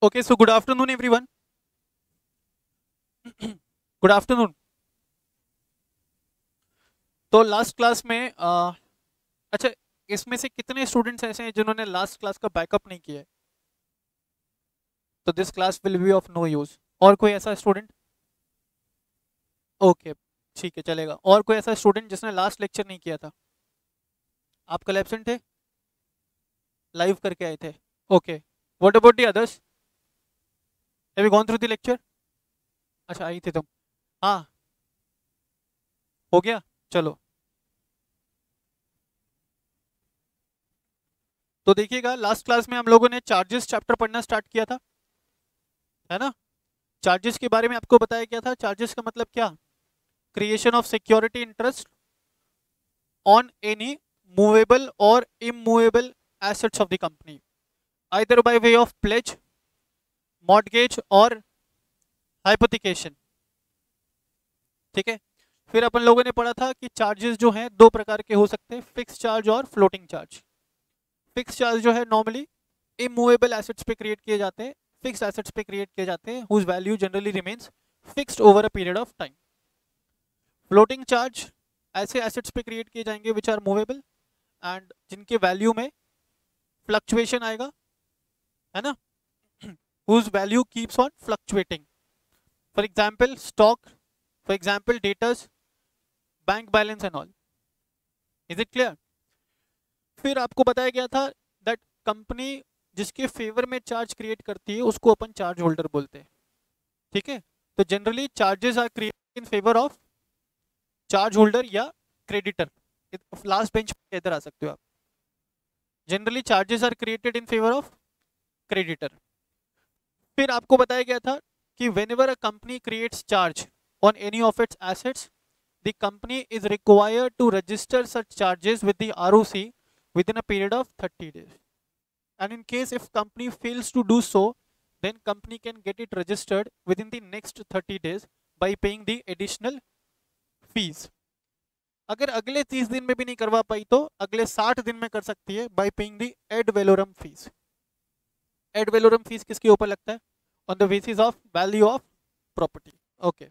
Okay, so good afternoon, everyone. Good afternoon. तो last class में अच्छा, इसमें से कितने स्टूडेंट्स ऐसे हैं जिन्होंने लास्ट क्लास का बैकअप नहीं किया है? तो this class will be of no use. और कोई ऐसा स्टूडेंट? ओके, ठीक है, चलेगा. और कोई ऐसा स्टूडेंट जिसने लास्ट लेक्चर नहीं किया था? आप कल एब्सेंट थे, लाइव करके आए थे. Okay, what about the others? Have you gone through the lecture? अच्छा, आई थे तुम. हाँ, हो गया. चलो, तो देखिएगा, लास्ट क्लास में हम लोगों ने चार्जेस चैप्टर पढ़ना स्टार्ट किया था, है ना? चार्जेस के बारे में आपको बताया गया था. चार्जेस का मतलब क्या? Creation of security interest on any movable और immovable assets of the company, either by way of pledge, mortgage और हाइपोथिकेशन. ठीक है. फिर अपन लोगों ने पढ़ा था कि चार्जेस जो हैं दो प्रकार के हो सकते हैं, फिक्स चार्ज और फ्लोटिंग चार्ज. फिक्स चार्ज जो है नॉर्मली इमूवेबल एसेट्स पे क्रिएट किए जाते हैं, फिक्स एसेट्स पे क्रिएट किए जाते हैं, whose value generally remains fixed over a period of time. Floating charge ऐसे एसेट्स पे क्रिएट किए जाएंगे विच आर मूवेबल एंड जिनके वैल्यू में फ्लक्चुएशन आएगा, है ना? whose value keeps on fluctuating. For example, stock, for example, debtors, bank balance and all. Is it clear? फिर आपको बताया गया था दैट कंपनी जिसके फेवर में चार्ज क्रिएट करती है उसको अपन चार्ज होल्डर बोलते हैं. ठीक है. तो generally charges are created in favour of charge holder या क्रेडिटर. लास्ट बेंच पे इधर आ सकते हो आप. Generally charges are created in favour of creditor. फिर आपको बताया गया था कि whenever a company creates charge on any of its assets, the company is required to register such charges with the ROC within a period of 30 days. And in case if company fails to do so, then company can get it registered within the next 30 days by paying the additional fees. अगर अगले 30 दिन में भी नहीं करवा पाई तो अगले 60 दिन में कर सकती है by paying the ad valorem fees. ad valorem fees किसके ऊपर लगता है? On the basis of value of property. Okay.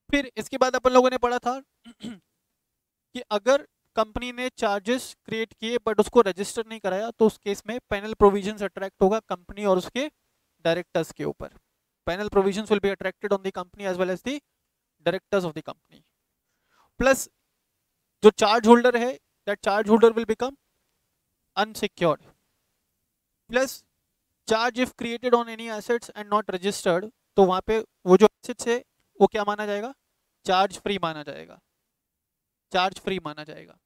फिर इसके बाद अपन लोगों ने पढ़ा था कि अगर कंपनी ने चार्जेस क्रिएट किए बट उसको रजिस्टर नहीं कराया तो उस केस में पेनल प्रोविजंस अट्रैक्ट होगा कंपनी और उसके डायरेक्टर्स के ऊपर. Penal provisions will be attracted on the company as well as the directors of the company. Plus जो चार्ज होल्डर है, that charge holder will become unsecured. Plus charge if created on any assets and not registered, तो वहां पे वो जो assets है वो क्या माना जाएगा? चार्ज फ्री माना जाएगा. चार्ज फ्री माना जाएगा.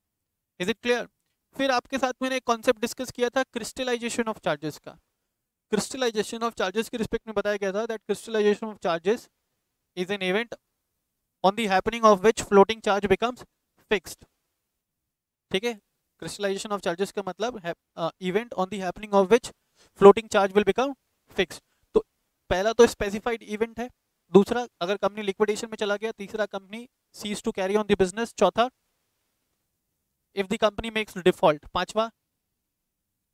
Is it clear? फिर आपके साथ मैंने एक कॉन्सेप्ट डिस्कस किया था क्रिस्टलाइजेशन ऑफ चार्जेस का. क्रिस्टलाइजेशन ऑफ चार्जेस के रिस्पेक्ट में बताया गया था that crystallisation of charges is an event on the happening of which floating charge becomes fixed. ठीक है. क्रिस्टलाइजेशन ऑफ चार्जेस का मतलब है event on the happening of which floating charge will become fixed. तो पहला तो स्पेसिफाइड इवेंट है. दूसरा, अगर कंपनी लिक्विडेशन में चला गया. तीसरा, company ceases to carry on the business. चौथा, if the company makes default. पांचवा,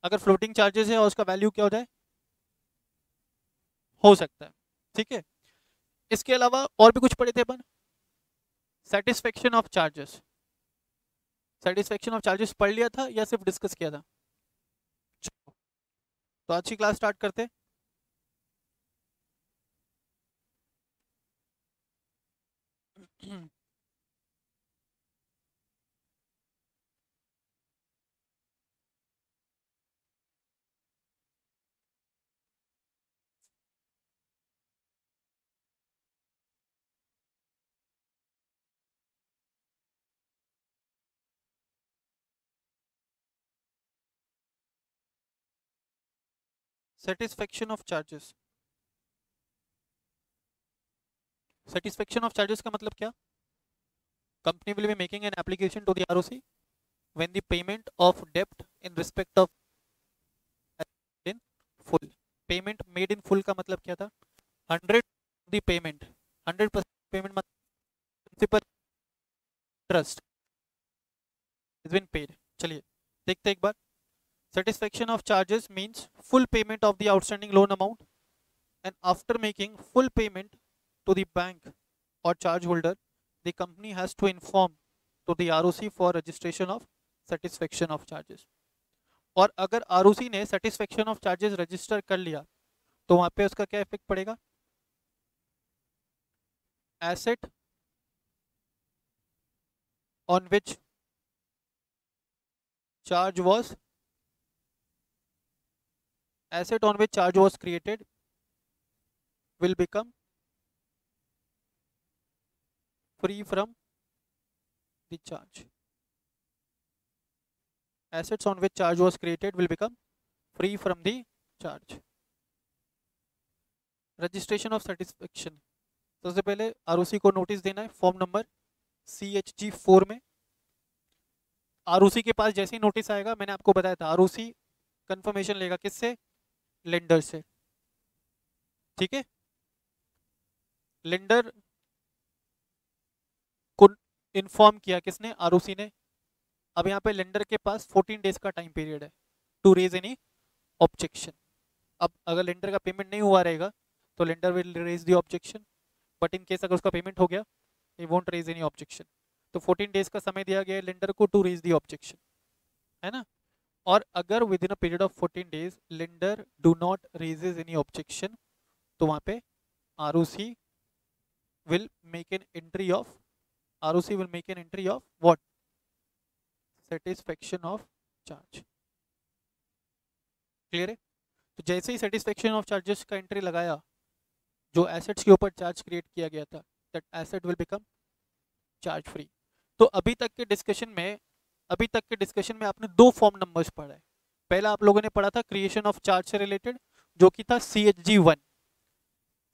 अगर फ्लोटिंग चार्जेस है और उसका वैल्यू क्या हो जाए, हो सकता है. ठीक है. इसके अलावा और भी कुछ पढ़े थे अपन. Satisfaction of charges. Satisfaction of charges पढ़ लिया था या सिर्फ डिस्कस किया था? तो आज की क्लास स्टार्ट करते हैं. Satisfaction of charges. Satisfaction of charges का मतलब क्या? Company will be making an application to the ROC when the payment of डेब्ट in respect of in full. Payment made in full का मतलब क्या था? 100 द पेमेंट. 100% पेमेंट मतलब principal trust is been paid. चलिए देखते हैं एक बार. satisfaction of charges means full payment of the outstanding loan amount, and after making full payment to the bank or charge holder, the company has to inform to the ROC for registration of satisfaction of charges. और अगर ROC ने satisfaction of charges register कर लिया तो वहां पे उसका क्या इफेक्ट पड़ेगा? Asset on which charge was created will become free from the charge. Assets on which charge was created will become free from the charge. Registration of satisfaction. सबसे पहले ROC को नोटिस देना है फॉर्म नंबर CHG4 में. ROC के पास जैसे ही notice आएगा, मैंने आपको बताया था ROC कंफर्मेशन लेगा किससे? लेंडर से. ठीक है, लेंडर को इन्फॉर्म किया किसने? ROC ने. अब यहाँ पे लेंडर के पास 14 डेज का टाइम पीरियड है टू रेज एनी ऑब्जेक्शन. अब अगर लेंडर का पेमेंट नहीं हुआ रहेगा तो lender will raise the objection, but in case अगर उसका पेमेंट हो गया ही वोंट रेज एनी ऑब्जेक्शन. तो 14 डेज का समय दिया गया है लेंडर को टू रेज द ऑब्जेक्शन, है ना. और अगर with in a period of 14 days lender do not raises any objection तो वहां पे ROC will make an entry of what? Satisfaction of charge. Clear है? तो जैसे ही satisfaction of charges का एंट्री लगाया, जो एसेट्स के ऊपर चार्ज क्रिएट किया गया था, that asset will become charge free. तो अभी तक के डिस्कशन में आपने दो फॉर्म नंबर्स पढ़ा है. पहला आप लोगों ने पढ़ा था क्रिएशन ऑफ चार्ज से रिलेटेड, जो कि था CHG1.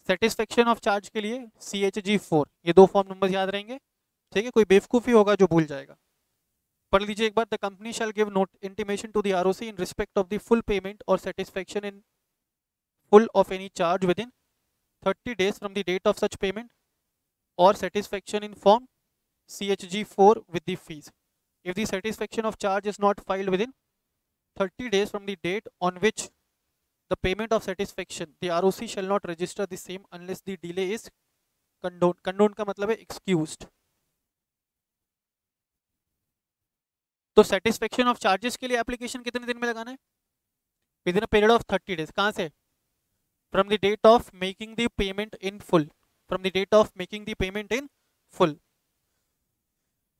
सेटिस्फेक्शन ऑफ चार्ज के लिए CHG4. ये दो फॉर्म नंबर्स याद रहेंगे. ठीक है, कोई बेवकूफी होगा जो भूल जाएगा. पढ़ लीजिए एक बार. The company shall give note intimation to the ROC in respect of the full payment और satisfaction in full of any charge within 30 days from the date of such payment or satisfaction in form CHG4 with the fees. If the satisfaction of charge is not filed within 30 days from the date on which the payment of satisfaction, the ROC shall not register the same unless the delay is condoned. Condoned का मतलब है excused. तो satisfaction of charges के लिए application कितने दिन में लगाना है? Within a period of 30 days. कहां से? From the date of making the payment in full.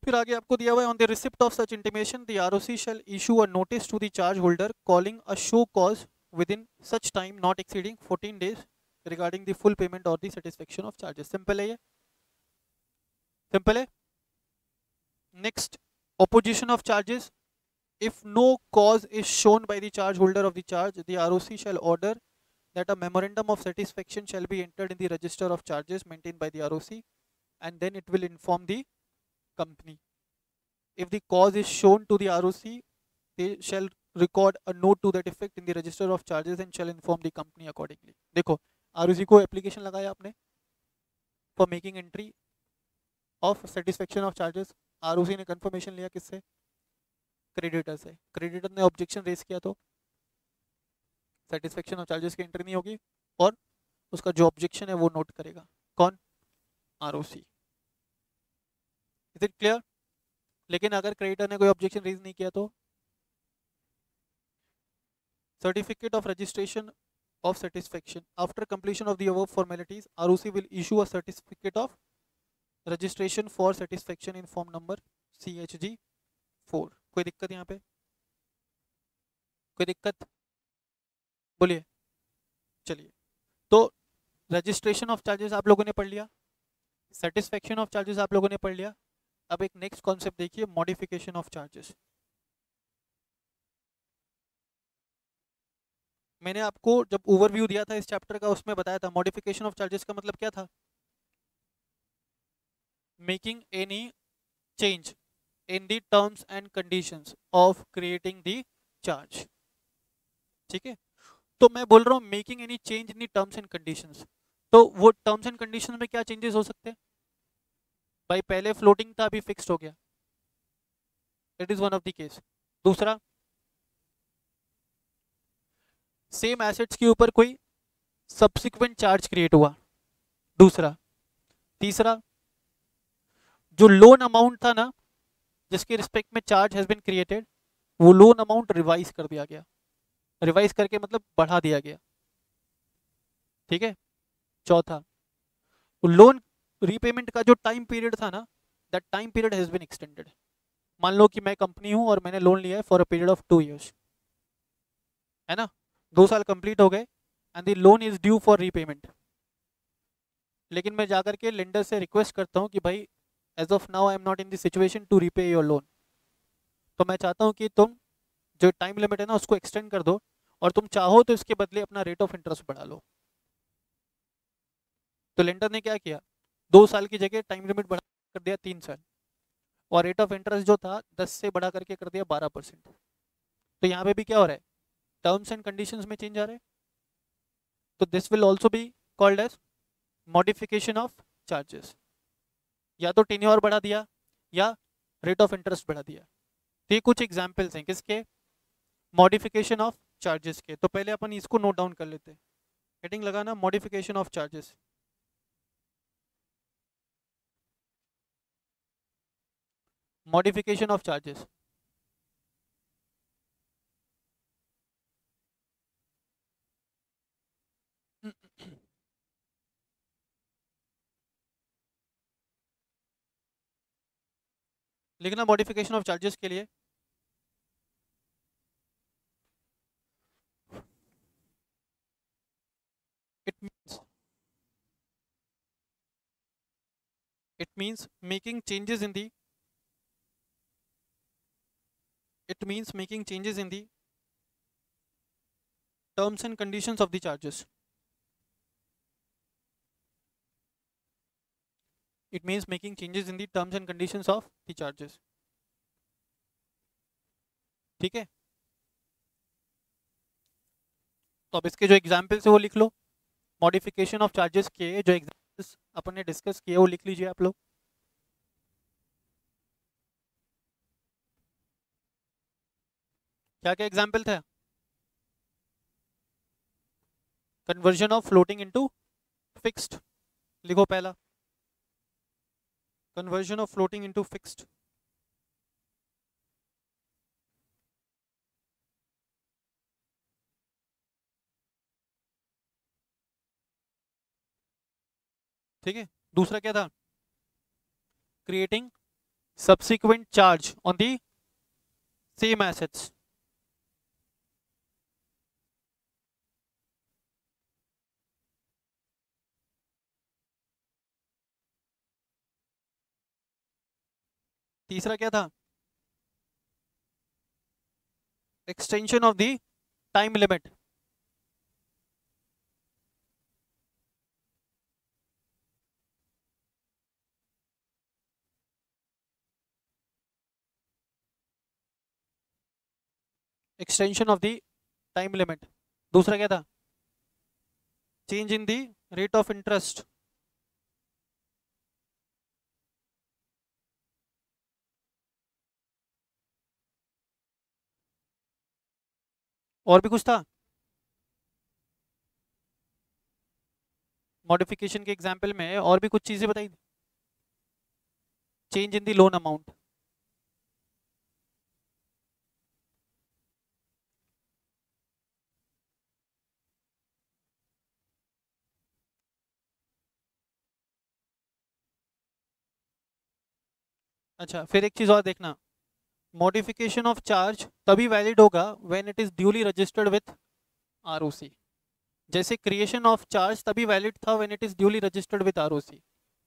फिर आगे आपको दिया हुआ है on the receipt of such intimation the ROC shall issue a notice to the charge holder calling a show cause within such time not exceeding 14 days regarding the full payment or the satisfaction of charges. Simple है ये, simple है. Next, opposition of charges. If no cause is shown by the charge holder of the charge, the ROC shall order that a memorandum of satisfaction shall be entered in the register of charges maintained by the ROC, and then it will inform the company. If the cause is shown to the ROC, they shall record a note to that effect in the register of charges and shall inform the company accordingly. देखो, ROC को application लगाया आपने for making entry of satisfaction of charges. ROC ने confirmation लिया किससे? Creditor से. Creditor ने objection raise किया तो सेटिस्फेक्शन ऑफ चार्जेस की एंट्री नहीं होगी और उसका जो ऑब्जेक्शन है वो नोट करेगा. कौन? ROC. Is it clear? लेकिन अगर क्रेडिटर ने कोई ऑब्जेक्शन रेज नहीं किया तो certificate of registration of satisfaction. After completion of the above formalities, ROC will issue a certificate of registration for satisfaction in form number CHG4. कोई दिक्कत यहाँ पे? कोई दिक्कत? बोलिए. चलिए, तो रजिस्ट्रेशन ऑफ चार्जेस आप लोगों ने पढ़ लिया, सेटिस्फेक्शन ऑफ चार्जेस आप लोगों ने पढ़ लिया. अब एक नेक्स्ट कॉन्सेप्ट देखिए, मॉडिफिकेशन ऑफ चार्जेस. मैंने आपको जब ओवरव्यू दिया था इस चैप्टर का, उसमें बताया था मॉडिफिकेशन ऑफ चार्जेस का मतलब क्या था? Making any change in the terms and conditions of creating the charge. ठीक है, तो मैं बोल रहा हूं making any change in the terms and conditions. तो वो टर्म्स एंड कंडीशंस में क्या चेंजेस हो सकते हैं भाई? पहले फ्लोटिंग था, अभी फिक्स्ड हो गया. It is one of the case. दूसरा, सेम एसेट्स के ऊपर कोई सब्सिक्वेंट चार्ज क्रिएट हुआ, दूसरा। तीसरा, जो लोन अमाउंट था ना जिसके रिस्पेक्ट में चार्ज हैज बीन क्रिएटेड, वो लोन अमाउंट रिवाइज कर दिया गया, रिवाइज करके मतलब बढ़ा दिया गया, ठीक है। चौथा, लोन रीपेमेंट का जो टाइम पीरियड था ना, that time period has been extended. मान लो कि मैं कंपनी हूं और मैंने लोन लिया है for a period of 2 years, है ना, 2 साल कंप्लीट हो गए and the loan is due for repayment. लेकिन मैं जाकर के लेंडर से रिक्वेस्ट करता हूं कि भाई as of now I am not in the situation to repay your loan, तो मैं चाहता हूं कि तुम जो टाइम लिमिट है ना उसको एक्सटेंड कर दो, और तुम चाहो तो इसके बदले अपना रेट ऑफ इंटरेस्ट बढ़ा लो। तो लेंडर ने क्या किया, 2 साल की जगह टाइम लिमिट बढ़ा कर दिया 3 साल, और रेट ऑफ इंटरेस्ट जो था 10 से बढ़ा करके कर दिया 12%। तो यहाँ पे भी क्या हो रहा है, टर्म्स एंड कंडीशंस में चेंज आ रहा है। तो this will also be called as modification of charges. या तो टेन्योर बढ़ा दिया या रेट ऑफ इंटरेस्ट बढ़ा दिया। तो ये कुछ एग्जाम्पल्स हैं किसके, मॉडिफिकेशन ऑफ चार्जेस के। तो पहले अपन इसको नोट डाउन कर लेते हैं, हेडिंग लगाना modification of charges. Modification of charges, लिखना मॉडिफिकेशन ऑफ चार्जेस के लिए। It means it means making changes in the terms and conditions of the charges. It means making changes in the terms and conditions of the charges. ठीक है, तो अब इसके जो examples है वो लिख लो। मॉडिफिकेशन ऑफ चार्जेस के जो एग्जाम्पल्स अपन ने डिस्कस किए वो लिख लीजिए आप लोग। क्या क्या एग्जाम्पल था, conversion of floating into fixed, लिखो पहला, conversion of floating into fixed. ठीक है, दूसरा क्या था, creating subsequent charge on the same assets. तीसरा क्या था, extension of the time limit. Extension of the time limit. दूसरा क्या था, change in the rate of interest. और भी कुछ था, मॉडिफिकेशन के एग्जाम्पल में और भी कुछ चीजें बताई, change in the loan amount. अच्छा, फिर एक चीज और देखना, मॉडिफिकेशन ऑफ चार्ज तभी वैलिड होगा when it is duly registered with ROC. जैसे क्रिएशन ऑफ चार्ज तभी वैलिड था when it is duly registered with ROC,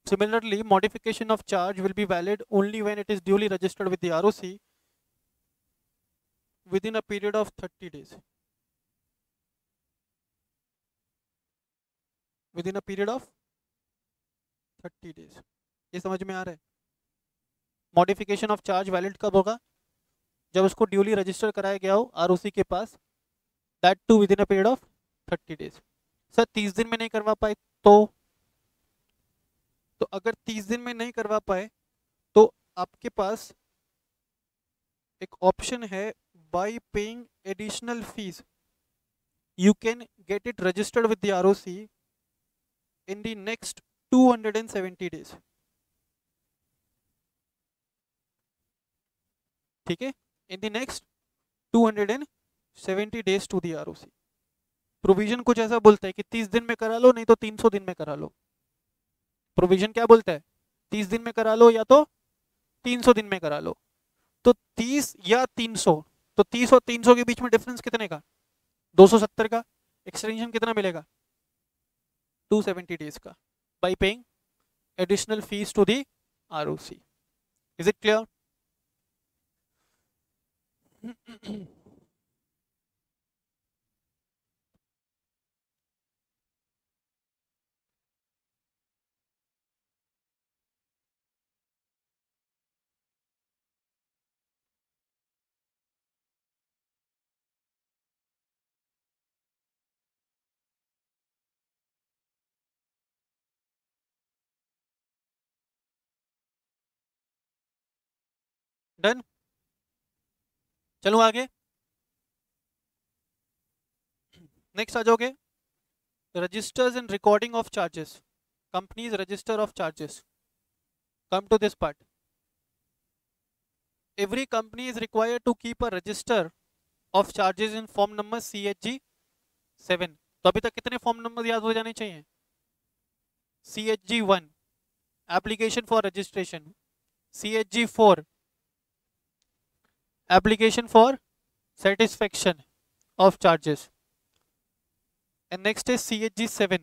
similarly modification of charge will be valid only when it is duly registered with the ROC within a period of 30 days, within a period of 30 days। ये समझ में आ रहा है, modification of charge valid कब होगा, जब उसको duly register कराया गया हो आरओसी के पास, that too within a period of 30 days. Sir 30 दिन में नहीं करवा पाए तो अगर 30 दिन में नहीं करवा पाए तो आपके पास एक ऑप्शन है, bye paying additional fees you can get it registered with the ROC in the next 270 days. ठीक है, in the next 270 days to the ROC. Provision कुछ ऐसा बोलता है कि 30 दिन में करा लो, नहीं तो 300 दिन में करा लो. प्रोविजन क्या बोलता है? 30 दिन में करा लो या तो 300 दिन में करा लो. तो 30 या 300, तो 30 और 300 के बीच में डिफरेंस कितने का? 270 का. एक्सटेंशन कितना मिलेगा? 270 डेज का, by paying additional fees to the ROC. Is it clear? Done. चलो आगे. नेक्स्ट आ जाओगे. Registers and recording of charges. Companies register of charges. Come to this part. Every company is required to keep a register of charges in form number CHG 7. तो अभी तक कितने form number याद हो जाने चाहिए? CHG 1 application for registration, CHG 4 application for satisfaction of charges, and next is CHG 7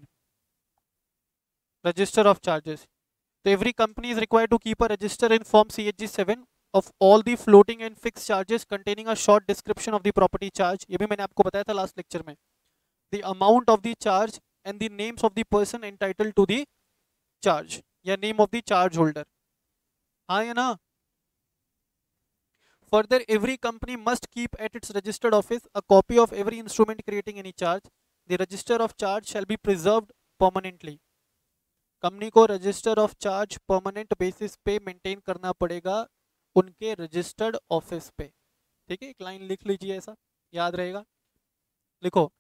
register of charges. So every company is required to keep a register in form CHG 7 of all the floating and fixed charges containing a short description of the property charge. ये भी मैंने आपको बताया था last lecture में. The amount of the charge and the names of the person entitled to the charge या name of the charge holder. हाँ या ना? Further, every company must keep at its registered office a copy of every instrument creating any charge. The register of charge shall be preserved permanently. कंपनी को register of charge permanent basis पे maintain करना पड़ेगा उनके registered office पे. ठीक है, एक लाइन लिख लीजिए, ऐसा याद रहेगा. लिखो,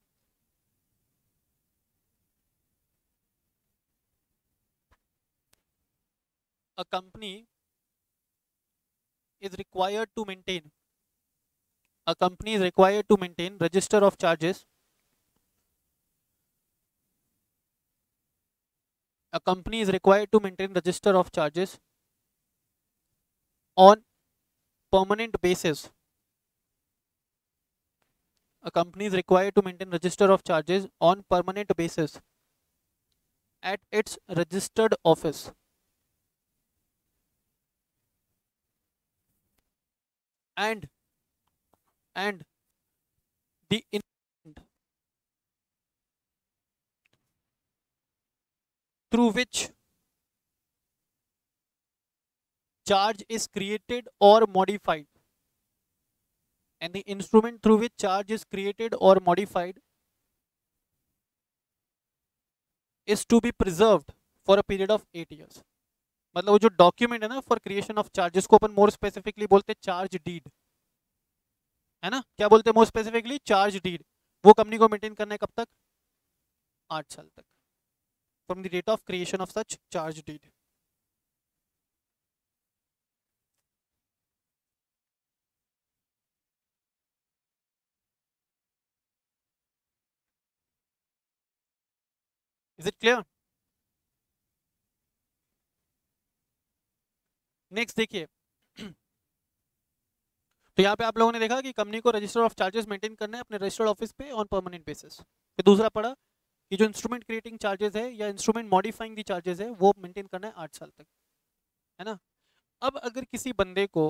a company is required to maintain register of charges. A company is required to maintain register of charges on permanent basis. A company is required to maintain register of charges on permanent basis at its registered office. And the instrument through which charge is created or modified, and the instrument through which charge is created or modified is to be preserved for a period of 8 years. मतलब वो जो document है ना for creation of charges को अपन more specifically बोलते हैं charge deed, है ना? क्या बोलते हैं मोर स्पेसिफिकली? Charge deed. वो कंपनी को मेंटेन करना है कब तक? 8 साल तक, from the date of creation of such charge deed. Is it clear? Next देखिए. तो यहाँ पे आप लोगों ने देखा कि कंपनी को रजिस्टर ऑफ चार्जेस मेंटेन करना है अपने रजिस्टर्ड ऑफिस पे ऑन परमानेंट बेसिस. फिर दूसरा पढ़ा कि जो इंस्ट्रूमेंट क्रिएटिंग चार्जेस है या इंस्ट्रूमेंट मॉडिफाइंग दी चार्जेस है वो मेंटेन करना है 8 साल तक, है ना? अब अगर किसी बंदे को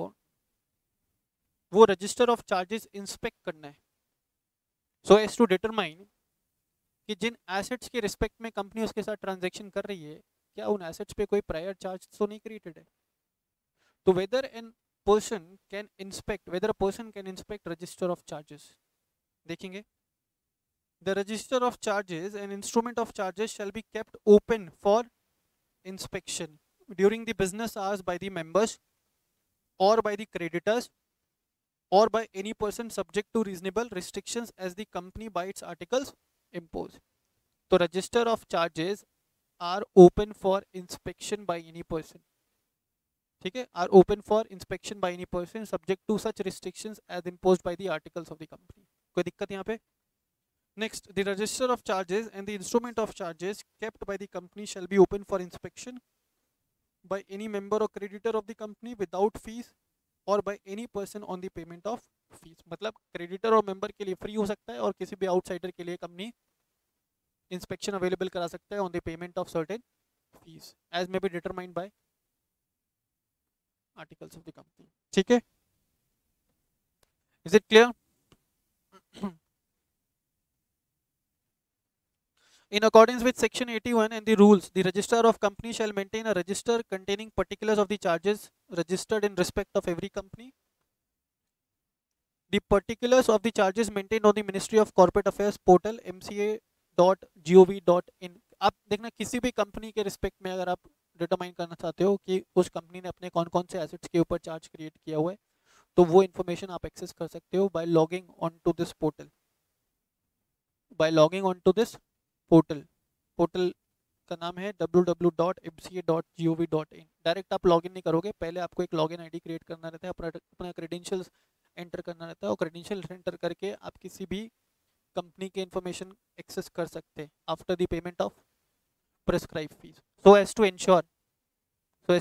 वो रजिस्टर ऑफ चार्जेस इंस्पेक्ट करना है सो एज टू डिटरमाइन कि जिन एसेट्स के रिस्पेक्ट में कंपनी उसके साथ ट्रांजैक्शन कर रही है क्या उन एसेट्स पे कोई प्रायर चार्ज तो नहीं क्रिएटेड है. तो weather a person can inspect register of charges. देखेंगे, the register of charges and instrument of charges shall be kept open for inspection during the business hours by the members or by the creditors or by any person subject to reasonable restrictions as the company by its articles impose. तो register of charges are open for inspection by any person, ठीक है, are open for inspection by any person subject to such restrictions as imposed by the articles of the company. कोई दिक्कत यहाँ पे? Next, the register of charges and the instrument of charges kept by the company shall be open for inspection by any member or creditor of the company without fees or by any person on the payment of fees. मतलब creditor और member के लिए free हो सकता है और किसी भी outsider के लिए company inspection available करा सकता है on the payment of certain fees as may be determined by articles of the company. ठीक है? Is it clear? In accordance with section 81 and the rules, the registrar of company shall maintain a register containing particulars of the charges registered in respect of every company. The particulars of the charges maintained on the Ministry of Corporate Affairs portal mca.gov.in. आप देखना किसी भी company के respect में अगर आप determine करना चाहते हो कि उस कंपनी ने अपने कौन कौन से एसेट्स के ऊपर चार्ज क्रिएट किया हुआ है, तो वो इन्फॉर्मेशन आप एक्सेस कर सकते हो by logging on to this portal. By logging on to this portal का नाम है www.mca.gov.in. डायरेक्ट आप लॉगिन नहीं करोगे, पहले आपको एक लॉगिन आईडी क्रिएट करना रहता है, अपना क्रेडेंशियल्स एंटर करना रहता है और क्रेडेंशियल एंटर करके आप किसी भी कंपनी के इंफॉर्मेशन एक्सेस कर सकते हैं after the payment of prescribe fees, so as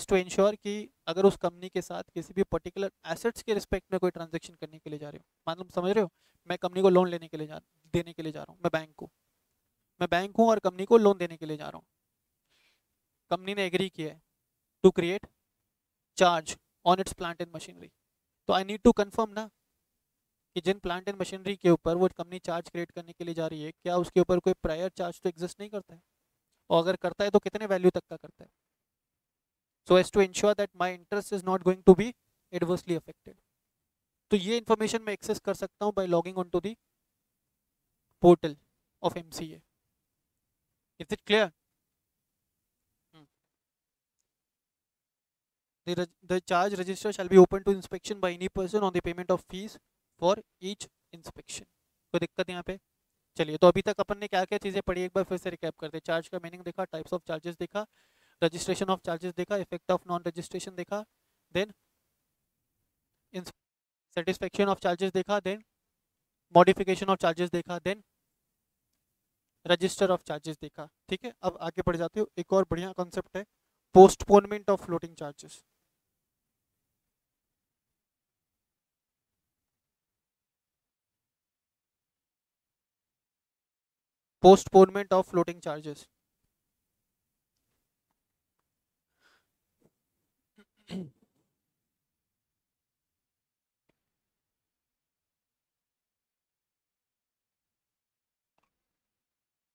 to ensure कि अगर उस कंपनी के साथ किसी भी पर्टिकुलर एसेट्स के रिस्पेक्ट में कोई ट्रांजेक्शन करने के लिए जा रहे हो, मतलब समझ रहे हो, मैं कंपनी को लोन देने के लिए जा रहा हूँ, मैं बैंक हूँ और कंपनी को लोन देने के लिए जा रहा हूँ. कंपनी ने एग्री किया है to create charge on its plant and machinery, तो आई नीड टू कंफर्म ना कि जिन प्लांट एंड मशीनरी के ऊपर वो कंपनी चार्ज क्रिएट करने के लिए जा रही है, क्या उसके ऊपर कोई प्रायर चार्ज तो एग्जिस्ट नहीं करता है, और अगर करता है तो कितने वैल्यू तक का करता है, so as to ensure that my interest is not going to be adversely affected. तो ये इन्फॉर्मेशन मैं एक्सेस कर सकता हूँ by logging on to the portal of MCA. Is it clear? The charge register shall be open to inspection by any person on the payment of fees for each inspection. कोई दिक्कत यहाँ पे? चलिए, तो अभी तक अपन ने क्या क्या चीज़ें पढ़ी, एक बार फिर से रिकैप करते हैं. चार्ज का मीनिंग देखा, टाइप्स ऑफ चार्जेस देखा, रजिस्ट्रेशन ऑफ चार्जेस देखा, इफेक्ट ऑफ नॉन रजिस्ट्रेशन देखा, देन सेटिस्फेक्शन ऑफ चार्जेस देखा, देन मॉडिफिकेशन ऑफ चार्जेस देखा, देन रजिस्टर ऑफ चार्जेस देखा. ठीक है, अब आगे बढ़ जाते हो. एक और बढ़िया कॉन्सेप्ट है postponement of floating charges. Postponement of floating charges.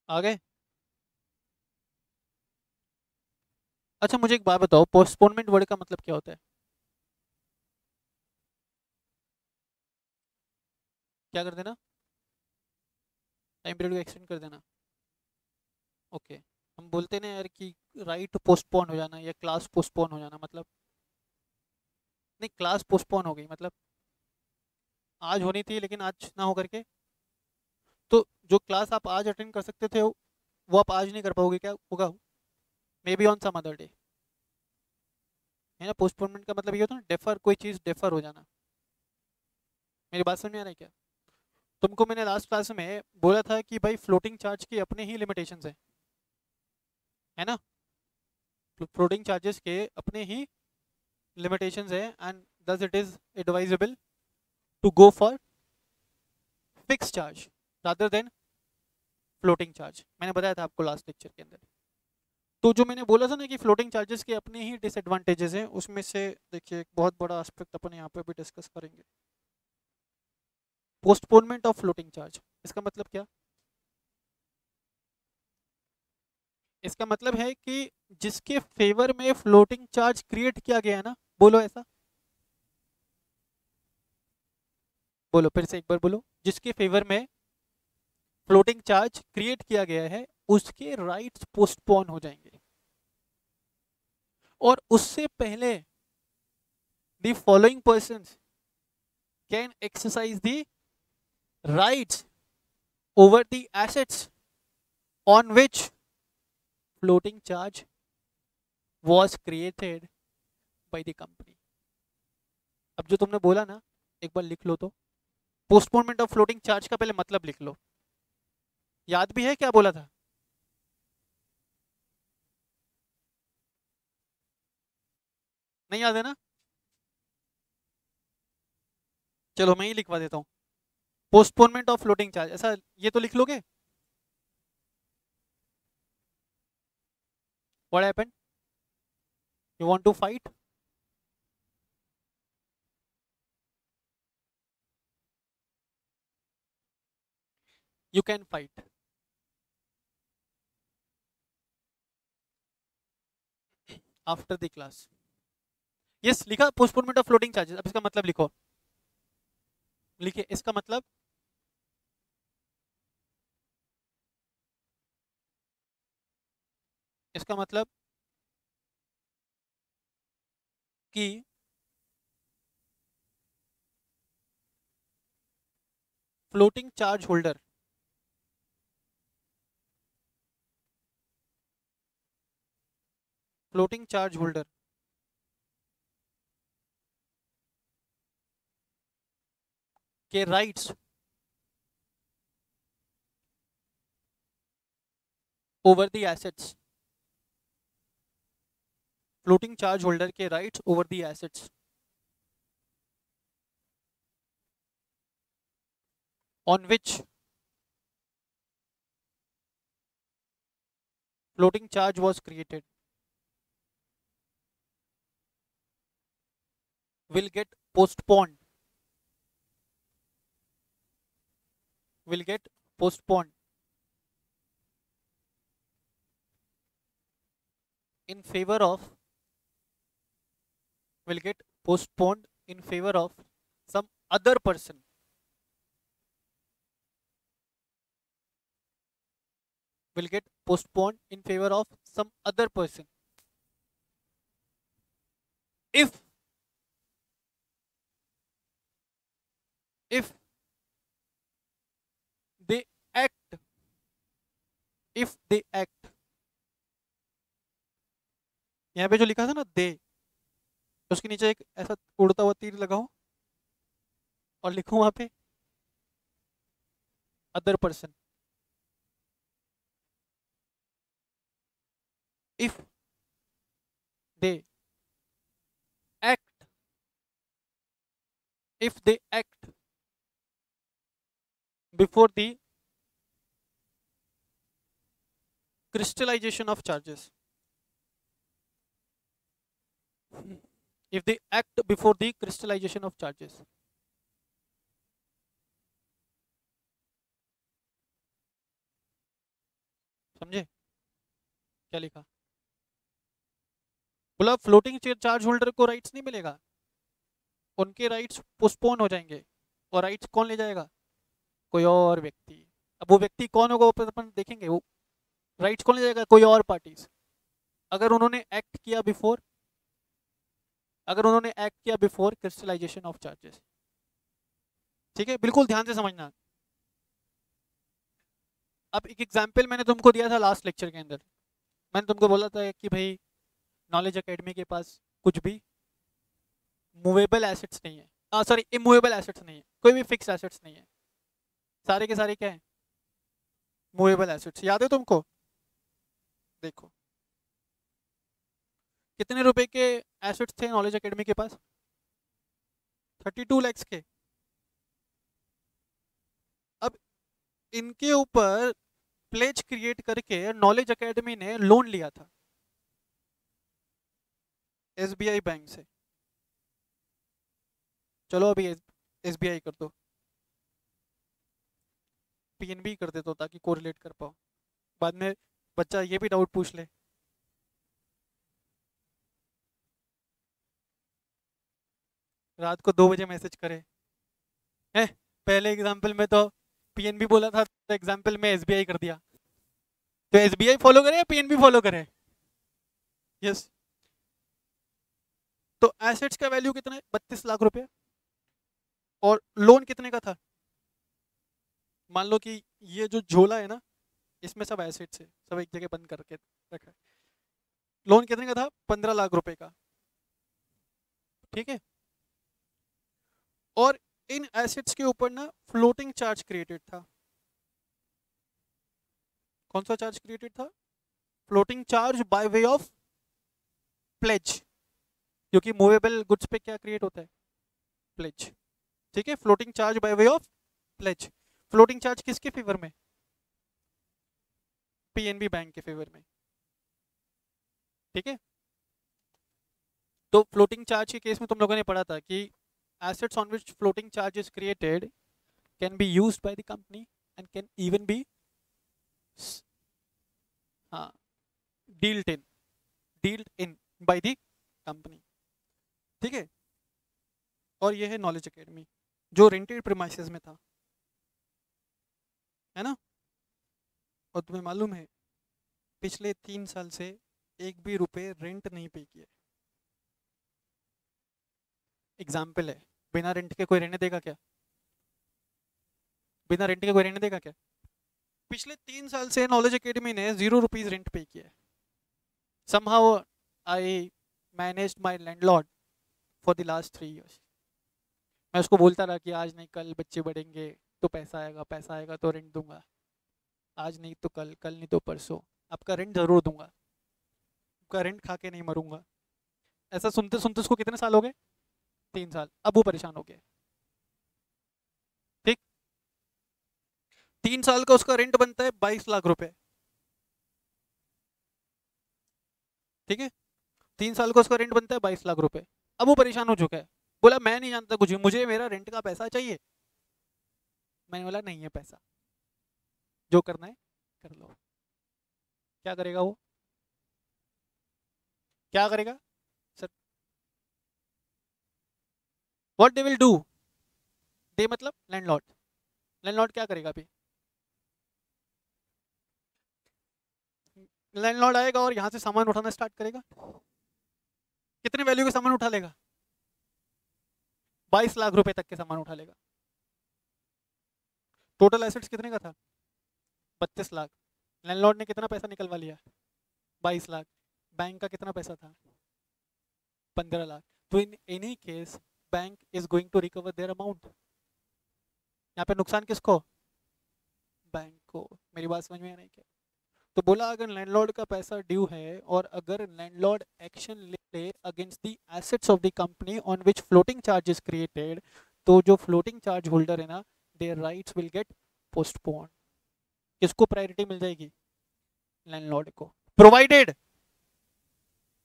आगे. अच्छा, मुझे एक बात बताओ, पोस्टपोनमेंट वर्ड का मतलब क्या होता है? क्या कर देना? टाइम पीरियड को एक्सटेंड कर देना. ओके, हम बोलते ना यार कि राइट पोस्टपोन हो जाना या क्लास पोस्टपोन हो जाना, मतलब नहीं, क्लास पोस्टपोन हो गई मतलब आज होनी थी लेकिन आज ना हो करके, तो जो क्लास आप आज अटेंड कर सकते थे वो आप आज नहीं कर पाओगे, क्या होगा? May be on some other day, है ना. पोस्टपोनमेंट का मतलब ये होता है ना, डेफर, कोई चीज़ डेफर हो जाना. मेरी बात समझ में आ रहा है क्या? तुमको मैंने लास्ट क्लास में बोला था कि भाई फ्लोटिंग चार्ज के अपने ही लिमिटेशंस है ना. फ्लोटिंग चार्जेस के अपने ही लिमिटेशंस है and thus it is advisable to go for fixed charge rather than floating charge. मैंने बताया था आपको लास्ट लेक्चर के अंदर. तो जो मैंने बोला था ना कि फ्लोटिंग चार्जेस के अपने ही डिसएडवांटेजेस हैं, उसमें से देखिए एक बहुत बड़ा एस्पेक्ट अपन यहाँ पे भी डिस्कस करेंगे, पोस्टपोनमेंट ऑफ फ्लोटिंग चार्ज. इसका मतलब क्या? इसका मतलब है कि जिसके फेवर में फ्लोटिंग चार्ज क्रिएट किया गया है ना, बोलो ऐसा, बोलो फिर से एक बार बोलो, जिसके फेवर में फ्लोटिंग चार्ज क्रिएट किया गया है उसके राइट्स पोस्टपोन हो जाएंगे, और उससे पहले the following persons can exercise the rights over the assets on which floating charge was created by the company। अब जो तुमने बोला ना, एक बार लिख लो तो, पोस्टपोनमेंट ऑफ फ्लोटिंग चार्ज का पहले मतलब लिख लो। याद भी है क्या बोला था? नहीं याद है ना? चलो मैं ही लिखवा देता हूँ। पोस्टपोनमेंट ऑफ फ्लोटिंग चार्ज, ऐसा ये तो लिख लोगे। What happened? You want to fight? You can fight. After the class. Yes, लिखा पोस्टपोनमेंट ऑफ फ्लोटिंग चार्जेस। अब इसका मतलब लिखो, लिखिए इसका मतलब। इसका मतलब कि floating charge holder floating charge holder के rights over the assets, floating charge holder के rights over the assets on which floating charge was created will get postponed in favor of will get postponed in favor of some other person will get postponed in favor of some other person if they act यहाँ पे जो लिखा था ना दे, उसके नीचे एक ऐसा उड़ता हुआ तीर लगाओ और लिखो वहां पे other person. if they act before the crystallization of charges, if they act before the crystallization of charges, समझे क्या लिखा? बोला फ्लोटिंग चार्ज होल्डर को राइट्स नहीं मिलेगा, उनके राइट्स पोस्टपोन हो जाएंगे। और राइट्स कौन ले जाएगा? कोई और व्यक्ति। अब वो व्यक्ति कौन होगा वो अपन देखेंगे। वो राइट्स कौन ले जाएगा? कोई और पार्टीज। अगर उन्होंने एक्ट किया बिफोर क्रिस्टलाइजेशन ऑफ चार्जेस। ठीक है, बिल्कुल ध्यान से समझना। अब एक एग्जाम्पल मैंने तुमको दिया था लास्ट लेक्चर के अंदर। मैंने तुमको बोला था कि भाई नॉलेज एकेडमी के पास कुछ भी मूवेबल एसेट्स नहीं है, सॉरी इमूवेबल एसेट्स नहीं है, कोई भी फिक्स एसेट्स नहीं है, सारे के सारे क्या है? Movable assets. याद है तुमको? देखो कितने रुपए के एसेट्स थे नॉलेज एकेडमी के पास? 32 लाख के। अब इनके ऊपर प्लेज क्रिएट करके नॉलेज एकेडमी ने लोन लिया था एसबीआई बैंक से। चलो अभी एसबीआई कर दो, पीएनबी कर दे दो ताकि कोरिलेट कर पाओ। बाद में बच्चा ये भी डाउट पूछ ले। रात को 2 बजे मैसेज करे है। पहले एग्जाम्पल में तो पीएनबी बोला था, तो एग्जाम्पल में एसबीआई कर दिया। तो एसबीआई फॉलो करे या पीएनबी फॉलो करे? यस। तो एसेट्स का वैल्यू कितना है? 32 लाख रुपए। और लोन कितने का था? मान लो कि ये जो झोला है ना, इसमें सब एसेट्स है, सब एक जगह बंद करके रखा है। लोन कितने का था? 15 लाख रुपए का। ठीक है। और इन एसेट्स के ऊपर ना फ्लोटिंग चार्ज क्रिएटेड था। कौन सा चार्ज क्रिएटेड था? Floating charge by way of pledge. क्योंकि मूवेबल गुड्स पे क्या क्रिएट होता है? प्लेज। ठीक है, floating charge by way of pledge. Floating charge किसके फेवर में? पीएनबी बैंक के फेवर में। ठीक है। तो फ्लोटिंग चार्ज के केस में तुम लोगों ने पढ़ा था कि assets on which floating charge is created can be used by the company and can even be हाँ dealt in by the company। ठीक है। और ये है नॉलेज एकेडमी जो रेंटेड प्रीमाइसेस में था, है ना। और तुम्हें मालूम है पिछले 3 साल से एक भी रुपए रेंट नहीं पे किए। एग्जाम्पल है, बिना रेंट के कोई रहने देगा क्या? बिना रेंट के कोई रहने देगा क्या? पिछले 3 साल से नॉलेज एकेडमी ने 0 रुपीज रेंट पे किया है। somehow I managed my landlord for the last 3 years। मैं उसको बोलता रहा कि आज नहीं कल बच्चे बढ़ेंगे तो पैसा आएगा, पैसा आएगा तो रेंट दूंगा, आज नहीं तो कल, कल नहीं तो परसों आपका रेंट जरूर दूंगा, आपका रेंट खा के नहीं मरूंगा। ऐसा सुनते सुनते उसको कितने साल हो गए? 3 साल। अब वो परेशान हो गया। ठीक। 3 साल का उसका रेंट बनता है 22 लाख रुपए। ठीक है। 3 साल का उसका रेंट बनता है 22 लाख रुपए। अब वो परेशान हो चुका है। बोला मैं नहीं जानता कुछ भी, मुझे मेरा रेंट का पैसा चाहिए। मैंने बोला नहीं है पैसा, जो करना है कर लो। क्या करेगा वो? क्या करेगा sir? What they will do? They मतलब लैंडलॉर्ड। लैंडलॉर्ड क्या करेगा अभी? लैंडलॉर्ड आएगा और यहाँ से सामान उठाना स्टार्ट करेगा। कितने वैल्यू के सामान उठा लेगा? 22 लाख रुपए तक के सामान उठा लेगा। टोटल एसेट्स कितने का था? 32 लाख। लैंडलॉर्ड ने कितना पैसा निकलवा लिया? 22 लाख। बैंक का कितना पैसा था? 15 लाख। तो in any case bank is going to recover their amount. यहाँ पे नुकसान किसको? बैंक को। मेरी बात समझ में आ रही है क्या? तो बोला अगर लैंडलॉर्ड का पैसा ड्यू है और अगर लैंडलॉर्ड एक्शन ले against the assets of the company on which floating charge is created, तो जो फ्लोटिंग चार्ज होल्डर है ना, their rights will get postpone. किसको प्रायोरिटी मिल जाएगी? लैंडलॉर्ड को, प्रोवाइडेड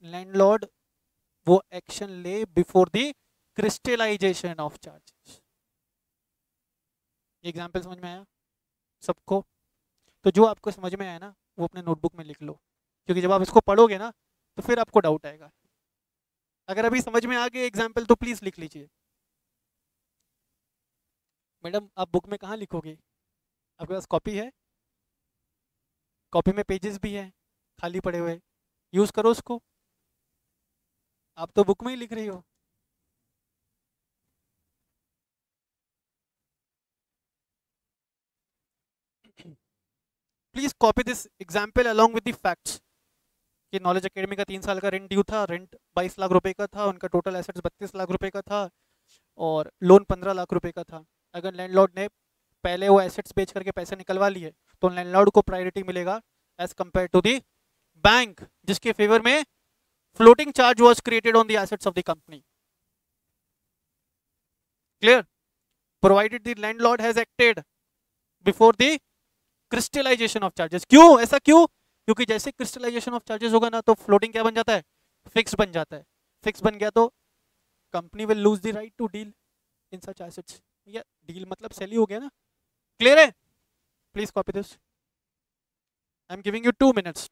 लैंडलॉर्ड वो एक्शन ले before the crystallisation of charges. Example समझ में आया सबको? तो जो आपको समझ में आया ना वो अपने नोटबुक में लिख लो, क्योंकि जब आप इसको पढ़ोगे ना तो फिर आपको डाउट आएगा। अगर अभी समझ में आ गए एग्जाम्पल तो प्लीज लिख लीजिए। मैडम आप बुक में कहाँ लिखोगे? आपके पास कॉपी है? कॉपी में पेजेस भी है खाली पड़े हुए, यूज करो उसको। आप तो बुक में ही लिख रही हो। Please copy this example along with the facts कि नॉलेज एकेडमी का 3 साल का रेंट ड्यू था, रेंट 22 लाख रुपए का था, उनका टोटल एसेट्स 32 लाख रुपए का था और लोन 15 लाख रुपए का था। अगर लैंडलॉर्ड ने पहले वो एसेट्स बेच करके पैसे निकलवा लिए तो लैंडलॉर्ड को प्रायोरिटी मिलेगा as compare to the bank जिसके फेवर में floating charge was created on the assets of the company. Clear? Provided the landlord has acted before the crystallisation of charges. क्यों ऐसा? क्यों? क्योंकि जैसे क्रिस्टलाइजेशन ऑफ चार्जेस होगा ना तो फ्लोटिंग क्या बन जाता है? फिक्स बन जाता है। फिक्स बन गया तो company will lose the right to deal in such assets. या डील मतलब सेल ही हो गया ना। क्लियर है? Please copy this. I am giving you 2 minutes।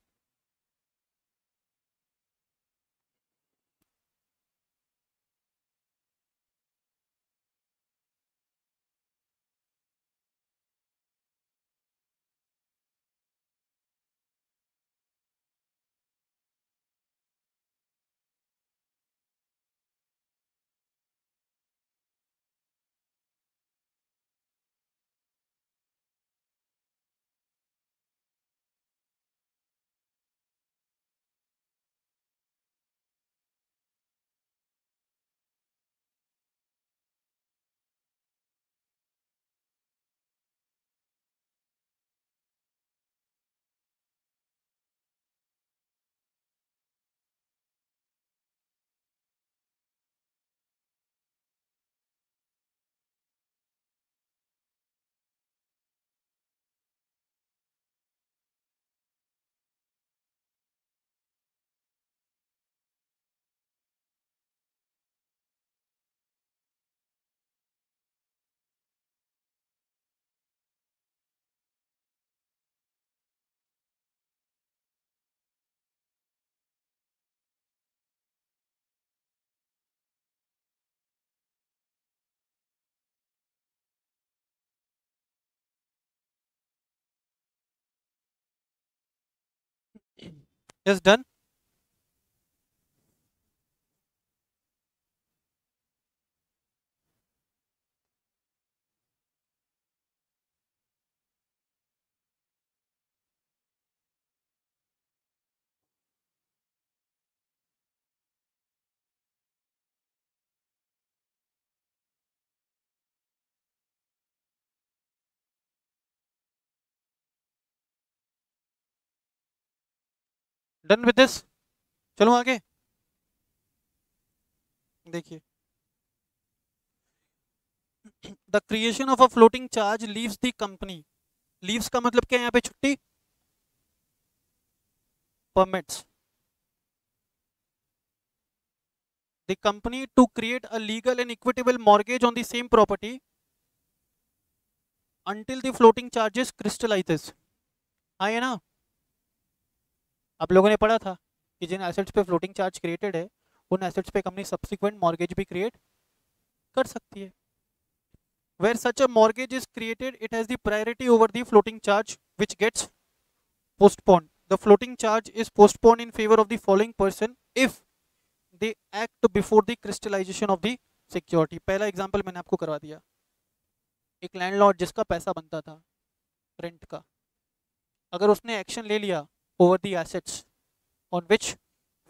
Is done. Done with this. चलो आगे देखिए. The creation of a floating charge leaves the company. Leaves का मतलब क्या है यहाँ पे? छुट्टी. Permits the company to create a legal and equitable mortgage on the same property until the floating charges crystallizes. हाँ ये ना, आप लोगों ने पढ़ा था कि जिन एसेट्स पे फ्लोटिंग चार्ज क्रिएटेड है उन एसेट्स पे कंपनी सब्सिक्वेंट मॉर्गेज भी क्रिएट कर सकती है. where such a mortgage is created it has the priority over the floating charge which gets postponed. The floating charge is postponed in favor of the following person if they act before the crystallization of the security. पहला example मैंने आपको करवा दिया. एक landlord जिसका पैसा बनता था रेंट का, अगर उसने एक्शन ले लिया over the assets on which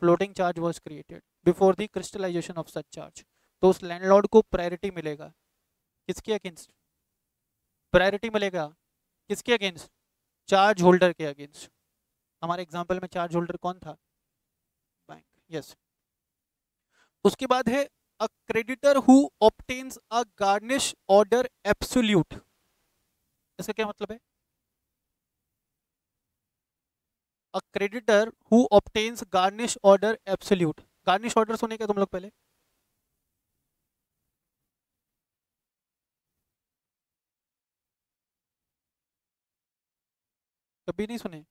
floating charge was created before the crystallisation of such charge, तो उस लैंडलॉर्ड को प्रायोरिटी मिलेगा. किसके अगेंस्ट प्रायोरिटी मिलेगा? किसके अगेंस्ट? चार्ज होल्डर के अगेंस्ट. हमारे एग्जांपल में चार्ज होल्डर कौन था? बैंक. यस. उसके बाद है a creditor who obtains a garnish order absolute. इसका क्या मतलब है? a creditor who obtains garnish order absolute. garnish order सुने क्या तुम लोग पहले? कभी नहीं सुने?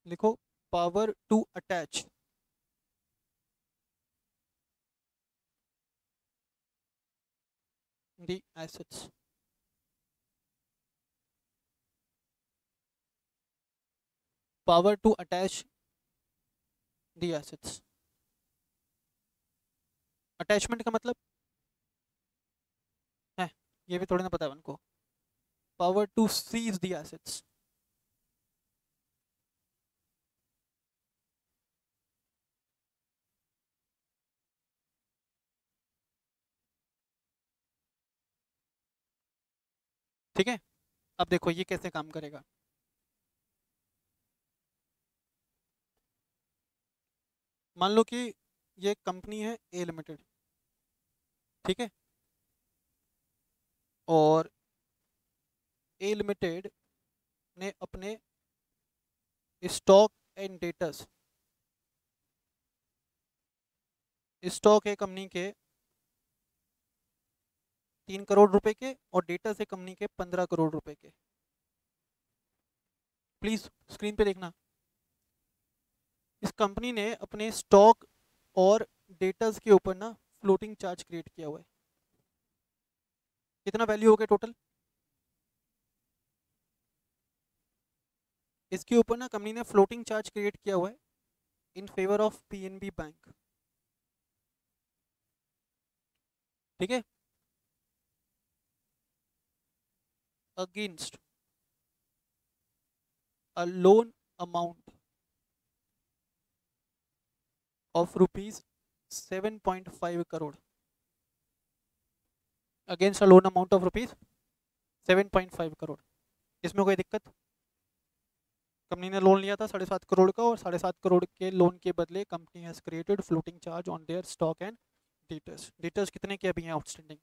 लिखो power to attach. the assets. power to attach the assets. Attachment का मतलब है, ये भी थोड़ी ना पता है उनको. Power to seize the assets. ठीक है. अब देखो ये कैसे काम करेगा. मान लो कि ये कंपनी है ए लिमिटेड. ठीक है. और ए लिमिटेड ने अपने स्टॉक एंड डेटर्स, स्टॉक है कंपनी के 3 करोड़ रुपए के और डेटर्स है कंपनी के 15 करोड़ रुपए के. प्लीज स्क्रीन पे देखना. इस कंपनी ने अपने स्टॉक और डेटर्स के ऊपर ना फ्लोटिंग चार्ज क्रिएट किया हुआ है. कितना वैल्यू हो गया टोटल? इसके ऊपर ना कंपनी ने फ्लोटिंग चार्ज क्रिएट किया हुआ है इन फेवर ऑफ पीएनबी बैंक. ठीक है. Against a loan amount of rupees 7.5 crore. Against a loan amount of rupees 7.5 crore. इसमें कोई दिक्कत? कंपनी ने लोन लिया था 7.5 करोड़ का और 7.5 करोड़ के लोन के बदले company has created floating charge on their stock and debtors. Debtors कितने के अभी हैं आउटस्टैंडिंग?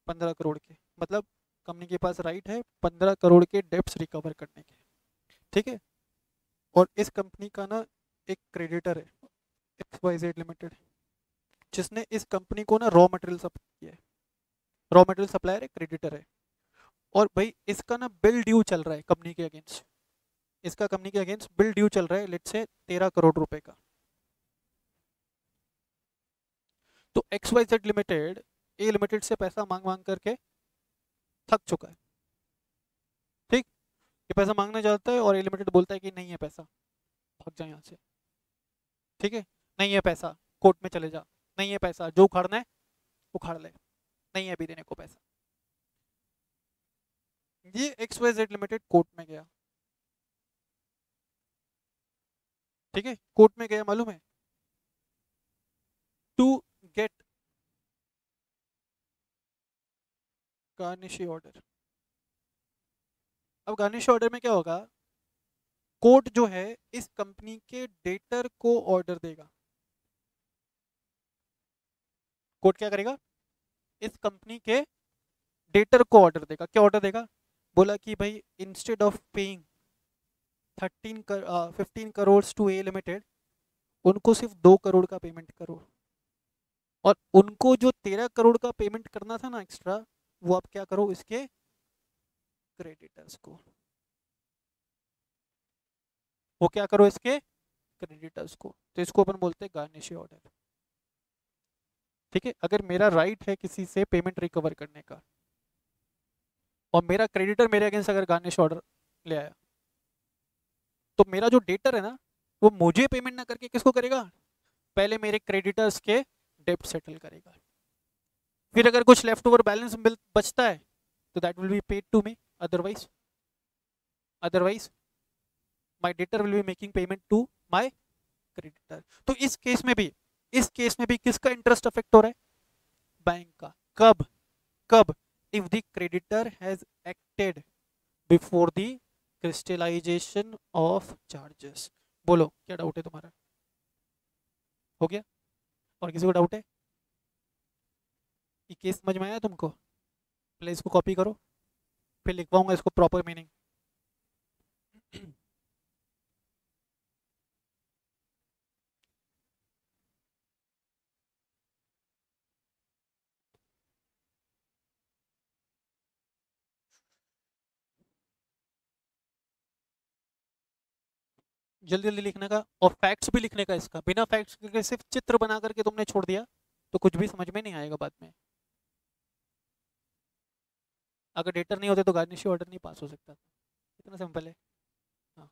15 करोड़ के. मतलब कंपनी के पास राइट है 15 करोड़ के डेब्ट्स रिकवर करने के. ठीक है. और इस कंपनी का ना एक क्रेडिटर है XYZ लिमिटेड, जिसने इस कंपनी को ना रॉ मटेरियल सप्लाई किया है. रॉ मटेरियल सप्लायर है, क्रेडिटर है. और भाई इसका ना बिल ड्यू चल रहा है कंपनी के अगेंस्ट. इसका कंपनी के अगेंस्ट बिल ड्यू चल रहा है लेट्स से 13 करोड़ रुपए का. तो XYZ लिमिटेड ए लिमिटेड से पैसा मांग मांग करके थक चुका है। ठीक, ये पैसा मांगने जाता है और ए लिमिटेड बोलता है कि नहीं है पैसा, भाग जा यहाँ से। ठीक है, नहीं है पैसा, कोर्ट में चले जा, नहीं है पैसा, जो उखाड़ना है उखाड़ ले, नहीं है अभी देने को पैसा। ये X Y Z limited court में गया। ठीक है, कोर्ट में गया मालूम है, टू गेट गार्निशी ऑर्डर। अब गार्निश ऑर्डर में क्या होगा, कोर्ट जो है इस कंपनी के डेटर को ऑर्डर देगा। कोर्ट क्या करेगा, इस कंपनी के डेटर को ऑर्डर देगा। क्या ऑर्डर देगा, बोला कि भाई instead of paying 15 crore to A limited, उनको सिर्फ 2 करोड़ का पेमेंट करो, और उनको जो 13 करोड़ का पेमेंट करना था ना एक्स्ट्रा, वो आप क्या करो, इसके क्रेडिटर्स को, वो क्या करो इसके क्रेडिटर्स को। तो इसको अपन बोलते हैं गार्निश ऑर्डर। ठीक है, अगर मेरा राइट है किसी से पेमेंट रिकवर करने का, और मेरा क्रेडिटर मेरे अगेंस्ट अगर गार्निश ऑर्डर ले आया, तो मेरा जो डेटर है ना, वो मुझे पेमेंट ना करके किसको करेगा, पहले मेरे क्रेडिटर्स के डेप्ट सेटल करेगा। फिर अगर कुछ लेफ्ट ओवर बैलेंस बचता है तो that will be paid to me, otherwise my debtor will be making payment to my creditor. तो इस केस में भी किसका इंटरेस्ट अफेक्ट हो रहा है, बैंक का। कब कब, if the creditor has acted before the crystallisation of charges. बोलो क्या डाउट है तुम्हारा, हो गया, और किसी को डाउट है, ये केस समझ में आया तुमको, पहले इसको कॉपी करो, फिर लिखवाऊंगा इसको प्रॉपर मीनिंग। जल्दी जल्दी लिखने का, और फैक्ट्स भी लिखने का इसका, बिना फैक्ट्स के सिर्फ चित्र बना करके तुमने छोड़ दिया तो कुछ भी समझ में नहीं आएगा बाद में। अगर डेटर नहीं होते तो गार्निशी ऑर्डर नहीं पास हो सकता, इतना सिंपल है। हाँ,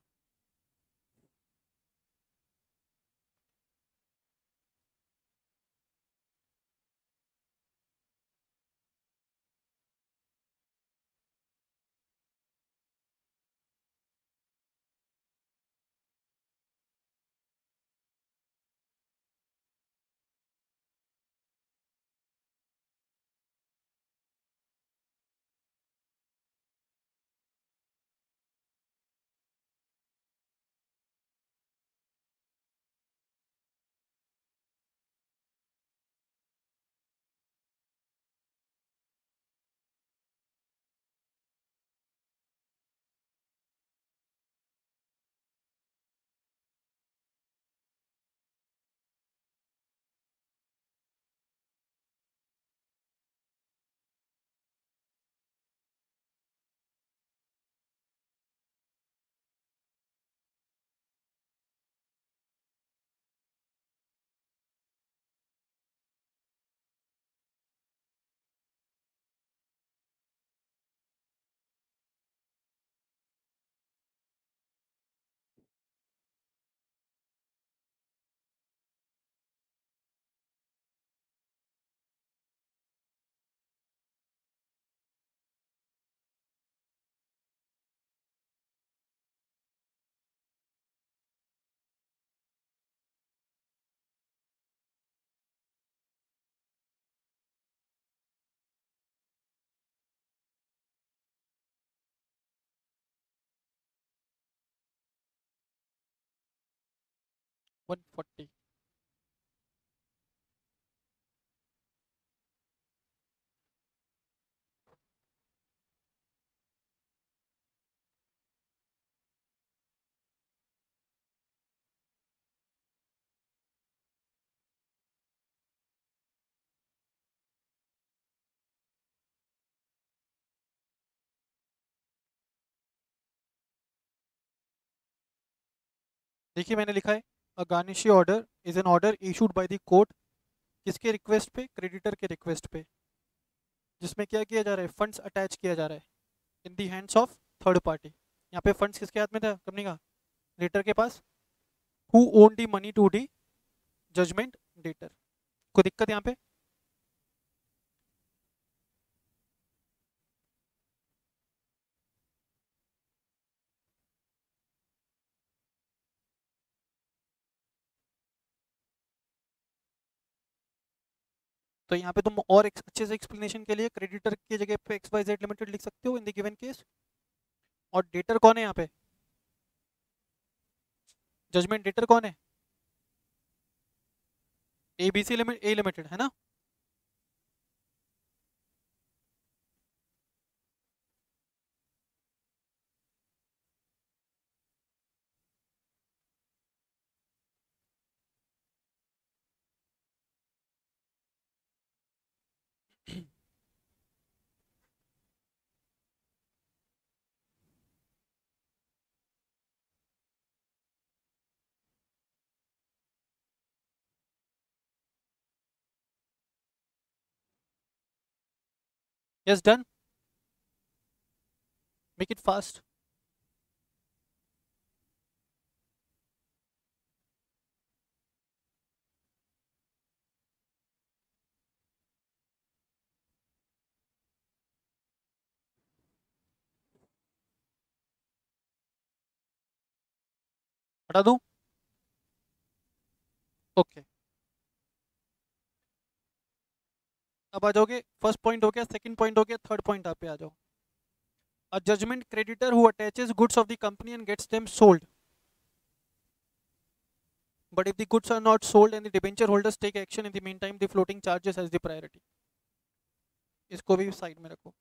140। देखिए मैंने लिखा है, a garnishee order is an order issued by the court, किसके रिक्वेस्ट पे, क्रेडिटर के रिक्वेस्ट पे। जिसमें क्या किया जा रहा है, फंड्स अटैच किया जा रहा है in the hands of third party. यहाँ पे फंड्स किसके हाथ में था, कंपनी का, डेटर के पास। Who own the money to the judgement debtor. कोई दिक्कत यहाँ पे? तो यहाँ पे तुम और अच्छे से एक्सप्लेनेशन के लिए क्रेडिटर की जगह पे एक्स वाई जेड लिमिटेड लिख सकते हो इन द गिवन केस। और डेटर कौन है यहाँ पे, जजमेंट डेटर कौन है, एबीसी लिमिटेड, ए लिमिटेड है ना। Yes done, make it fast. हटा दूं? ओके, अब आ जाओगे, फर्स्ट पॉइंट हो गया, सेकंड पॉइंट हो गया, थर्ड पॉइंट आप पे आ जाओ। A judgment creditor who attaches goods of the company and gets them sold. But if the goods are not sold and the debenture holders take action in the meantime, the floating charges has the priority. इसको भी side में रखो।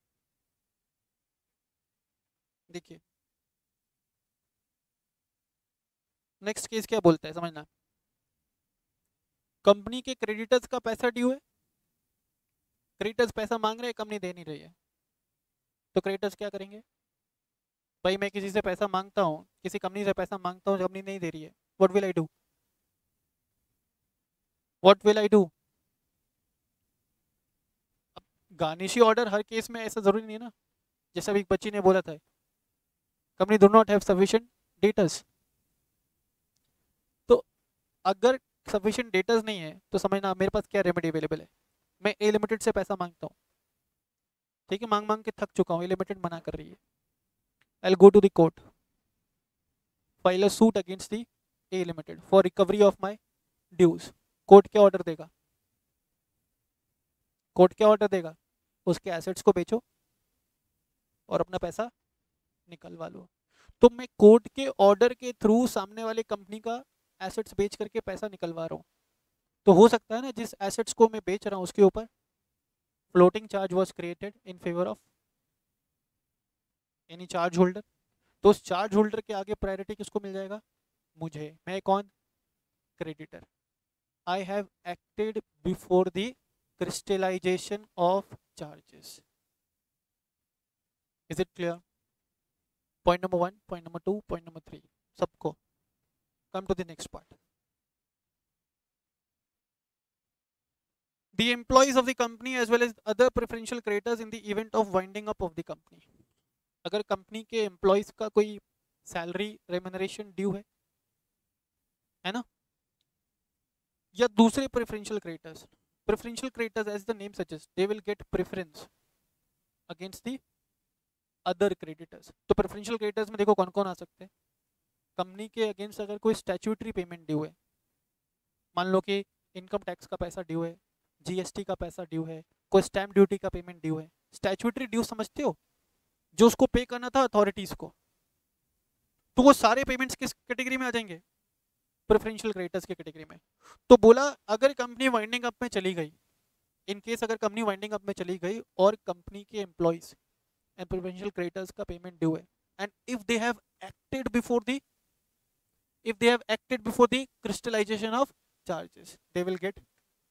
देखिए next case क्या बोलता है समझना। Company के क्रेडिटर्स का पैसा ड्यू है, क्रेडिटर्स पैसा मांग रहे हैं, कंपनी दे नहीं रही है, तो क्रेडिटर्स क्या करेंगे, भाई मैं किसी से पैसा मांगता हूँ, किसी कंपनी से पैसा मांगता हूँ, कंपनी नहीं दे रही है, what will I do, what will I do. Garnishee order her case में ऐसा जरूरी नहीं है ना, जैसा अभी एक बच्ची ने बोला था, company do not have sufficient debtors. तो अगर सफिशिएंट डेटर्स नहीं है तो समझना मेरे पास क्या रेमेडी अवेलेबल है, मैं ए लिमिटेड से पैसा मांगता हूँ, ठीक है, मांग मांग के थक चुका हूँ, ए लिमिटेड मना कर रही है, I will go to the court, file a suit against the A limited for recovery of my dues. Court क्या ऑर्डर देगा, कोर्ट क्या ऑर्डर देगा, उसके एसेट्स को बेचो और अपना पैसा निकलवा लो। तो मैं कोर्ट के ऑर्डर के थ्रू सामने वाले कंपनी का एसेट्स बेच करके पैसा निकलवा रहा हूँ, तो हो सकता है ना जिस एसेट्स को मैं बेच रहा हूँ उसके ऊपर floating charge was created in favour of any charge holder, तो उस चार्ज होल्डर के आगे प्रायोरिटी किसको मिल जाएगा, मुझे, मैं कौन, creditor. I have acted before the crystallisation of charges. Is it clear? Point number 1, point number 2, point number 3 सबको। Come to the next part. The employees of the company as well as other preferential creditors in the event of winding up of the company. अगर company के employees का कोई salary remuneration due है ना, या दूसरे preferential creditors, preferential creditors as the name suggest they will get preference against the other creditors. तो preferential creditors में देखो कौन कौन आ सकते हैं, कंपनी के अगेंस्ट अगर कोई स्टैट्यूटरी पेमेंट ड्यू है, मान लो कि इनकम टैक्स का पैसा ड्यू है, जीएसटी का पैसा ड्यू है, कोई स्टैम्प ड्यूटी का पेमेंट ड्यू है, स्टैट्यूटरी ड्यू समझते हो, जो उसको पे करना था अथॉरिटीज को, तो वो सारे पेमेंट्स किस कैटेगरी में आ जाएंगे, प्रेफरेंशियल क्रेडिटर्स की कैटेगरी में। तो बोला अगर कंपनी वाइंडिंग अप में चली गई, इन केस अगर कंपनी वाइंडिंग अप में चली गई और कंपनी के एम्प्लॉइज एंड प्रेफरेंशियल क्रेडिटर्स का पेमेंट ड्यू है, and if they have acted before the crystallization of charges, they will get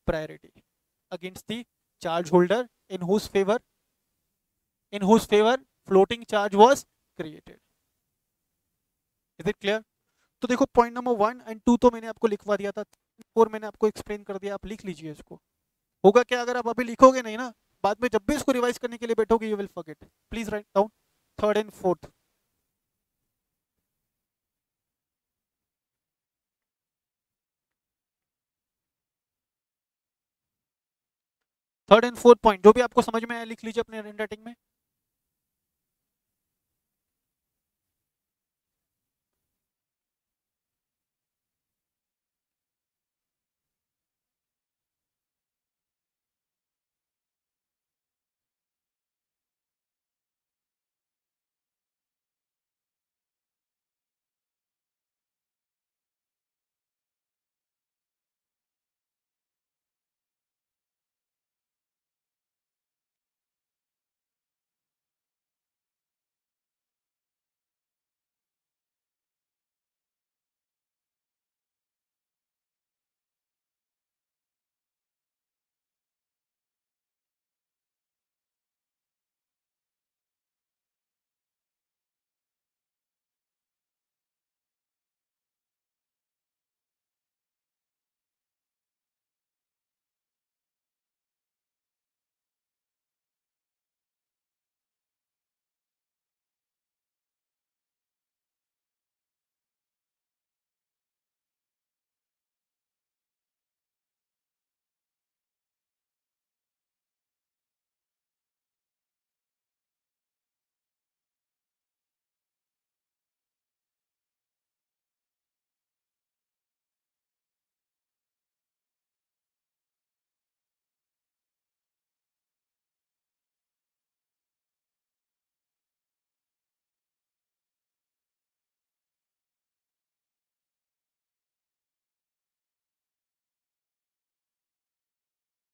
priority against the charge holder in whose favor floating charge was created. Is it clear? तो देखो point number 1 and 2 तो मैंने आपको लिखवा दिया था, 4 मैंने आपको एक्सप्लेन कर दिया, आप लिख लीजिए इसको। होगा क्या अगर आप अभी लिखोगे नहीं ना, बाद में जब भी इसको रिवाइज करने के लिए बैठोगे you will forget. Please write down third and fourth. Third and fourth point जो भी आपको समझ में आया लिख लीजिए अपने हैंडराइटिंग में.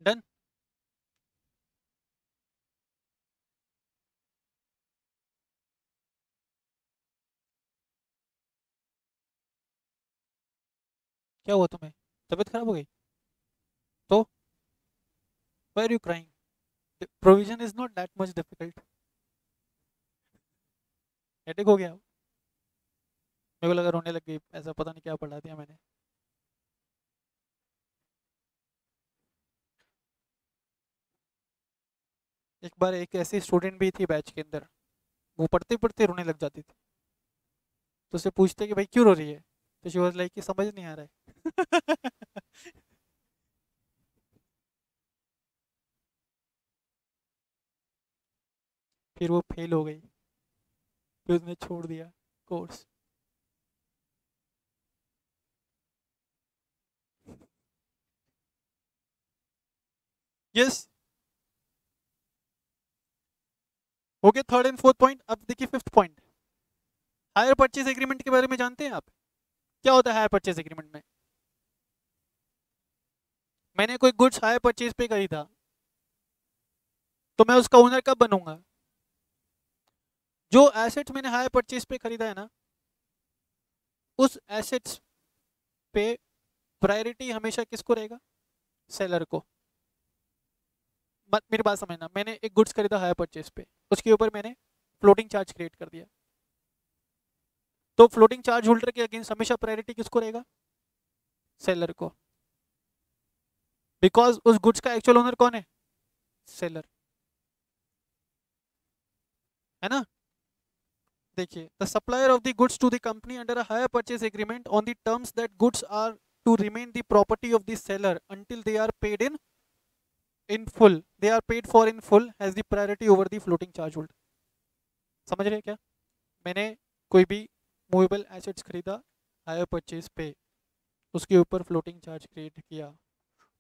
डन. क्या हुआ तुम्हें? तबीयत खराब हो गई? तो why are you crying? Provision is not that much difficult. Headache हो गया? मेरे को लगा रोने लग गई, ऐसा पता नहीं क्या पढ़ा दिया मैंने. एक बार एक ऐसी स्टूडेंट भी थी बैच के अंदर, वो पढ़ते पढ़ते रोने लग जाती थी. तो उससे पूछते कि भाई क्यों रो रही है, तो शी वाज लाइक कि समझ नहीं आ रहा है. फिर वो फेल हो गई, फिर उसने छोड़ दिया कोर्स. यस, हो गया थर्ड एंड फोर्थ पॉइंट. अब देखिए fifth point, higher purchase agreement के बारे में जानते हैं आप? क्या होता है हायर परचेज एग्रीमेंट में? मैंने कोई गुड्स हायर परचेज पे खरीदा, तो मैं उसका ओनर कब बनूंगा? जो एसेट मैंने हायर परचेज पे खरीदा है ना, उस एसेट्स पे प्रायोरिटी हमेशा किसको रहेगा? सेलर को. मेरी बात समझना, मैंने एक गुड्स खरीदा हायर परचेज पे, उसके ऊपर मैंने फ्लोटिंग चार्ज क्रिएट कर दिया, तो फ्लोटिंग चार्ज होल्डर के अगेंस्ट हमेशा प्रायोरिटी किसको रहेगा? सेलर को. बिकॉज उस गुड्स का एक्चुअल ओनर कौन है? सेलर, है ना? देखिए, the supplier of the goods to the company under a hire purchase agreement on the terms that goods are to remain the property of the seller until they are paid in full, they are paid for in full, has the priority over the floating charge holder. समझ रहे हैं क्या? मैंने कोई भी movable assets खरीदा hire purchase पे, उसके ऊपर फ्लोटिंग चार्ज क्रिएट किया,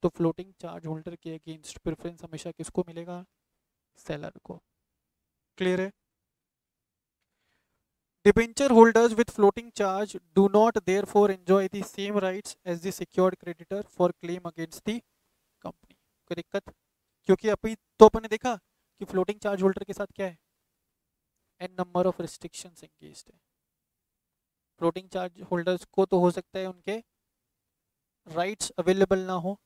तो फ्लोटिंग चार्ज होल्डर के अगेंस्ट प्रेफरेंस हमेशा किसको मिलेगा? सेलर को. क्लियर है? Debenture holders with floating charge do not therefore enjoy the same rights as the secured creditor for claim against the company. कोई दिक्कत? क्योंकि अभी तो अपन ने देखा कि फ्लोटिंग चार्ज होल्डर के साथ क्या है? An number of restrictions engaged है. फ्लोटिंग चार्ज होल्डर्स को तो हो सकता है उनके राइट्स अवेलेबल ना हो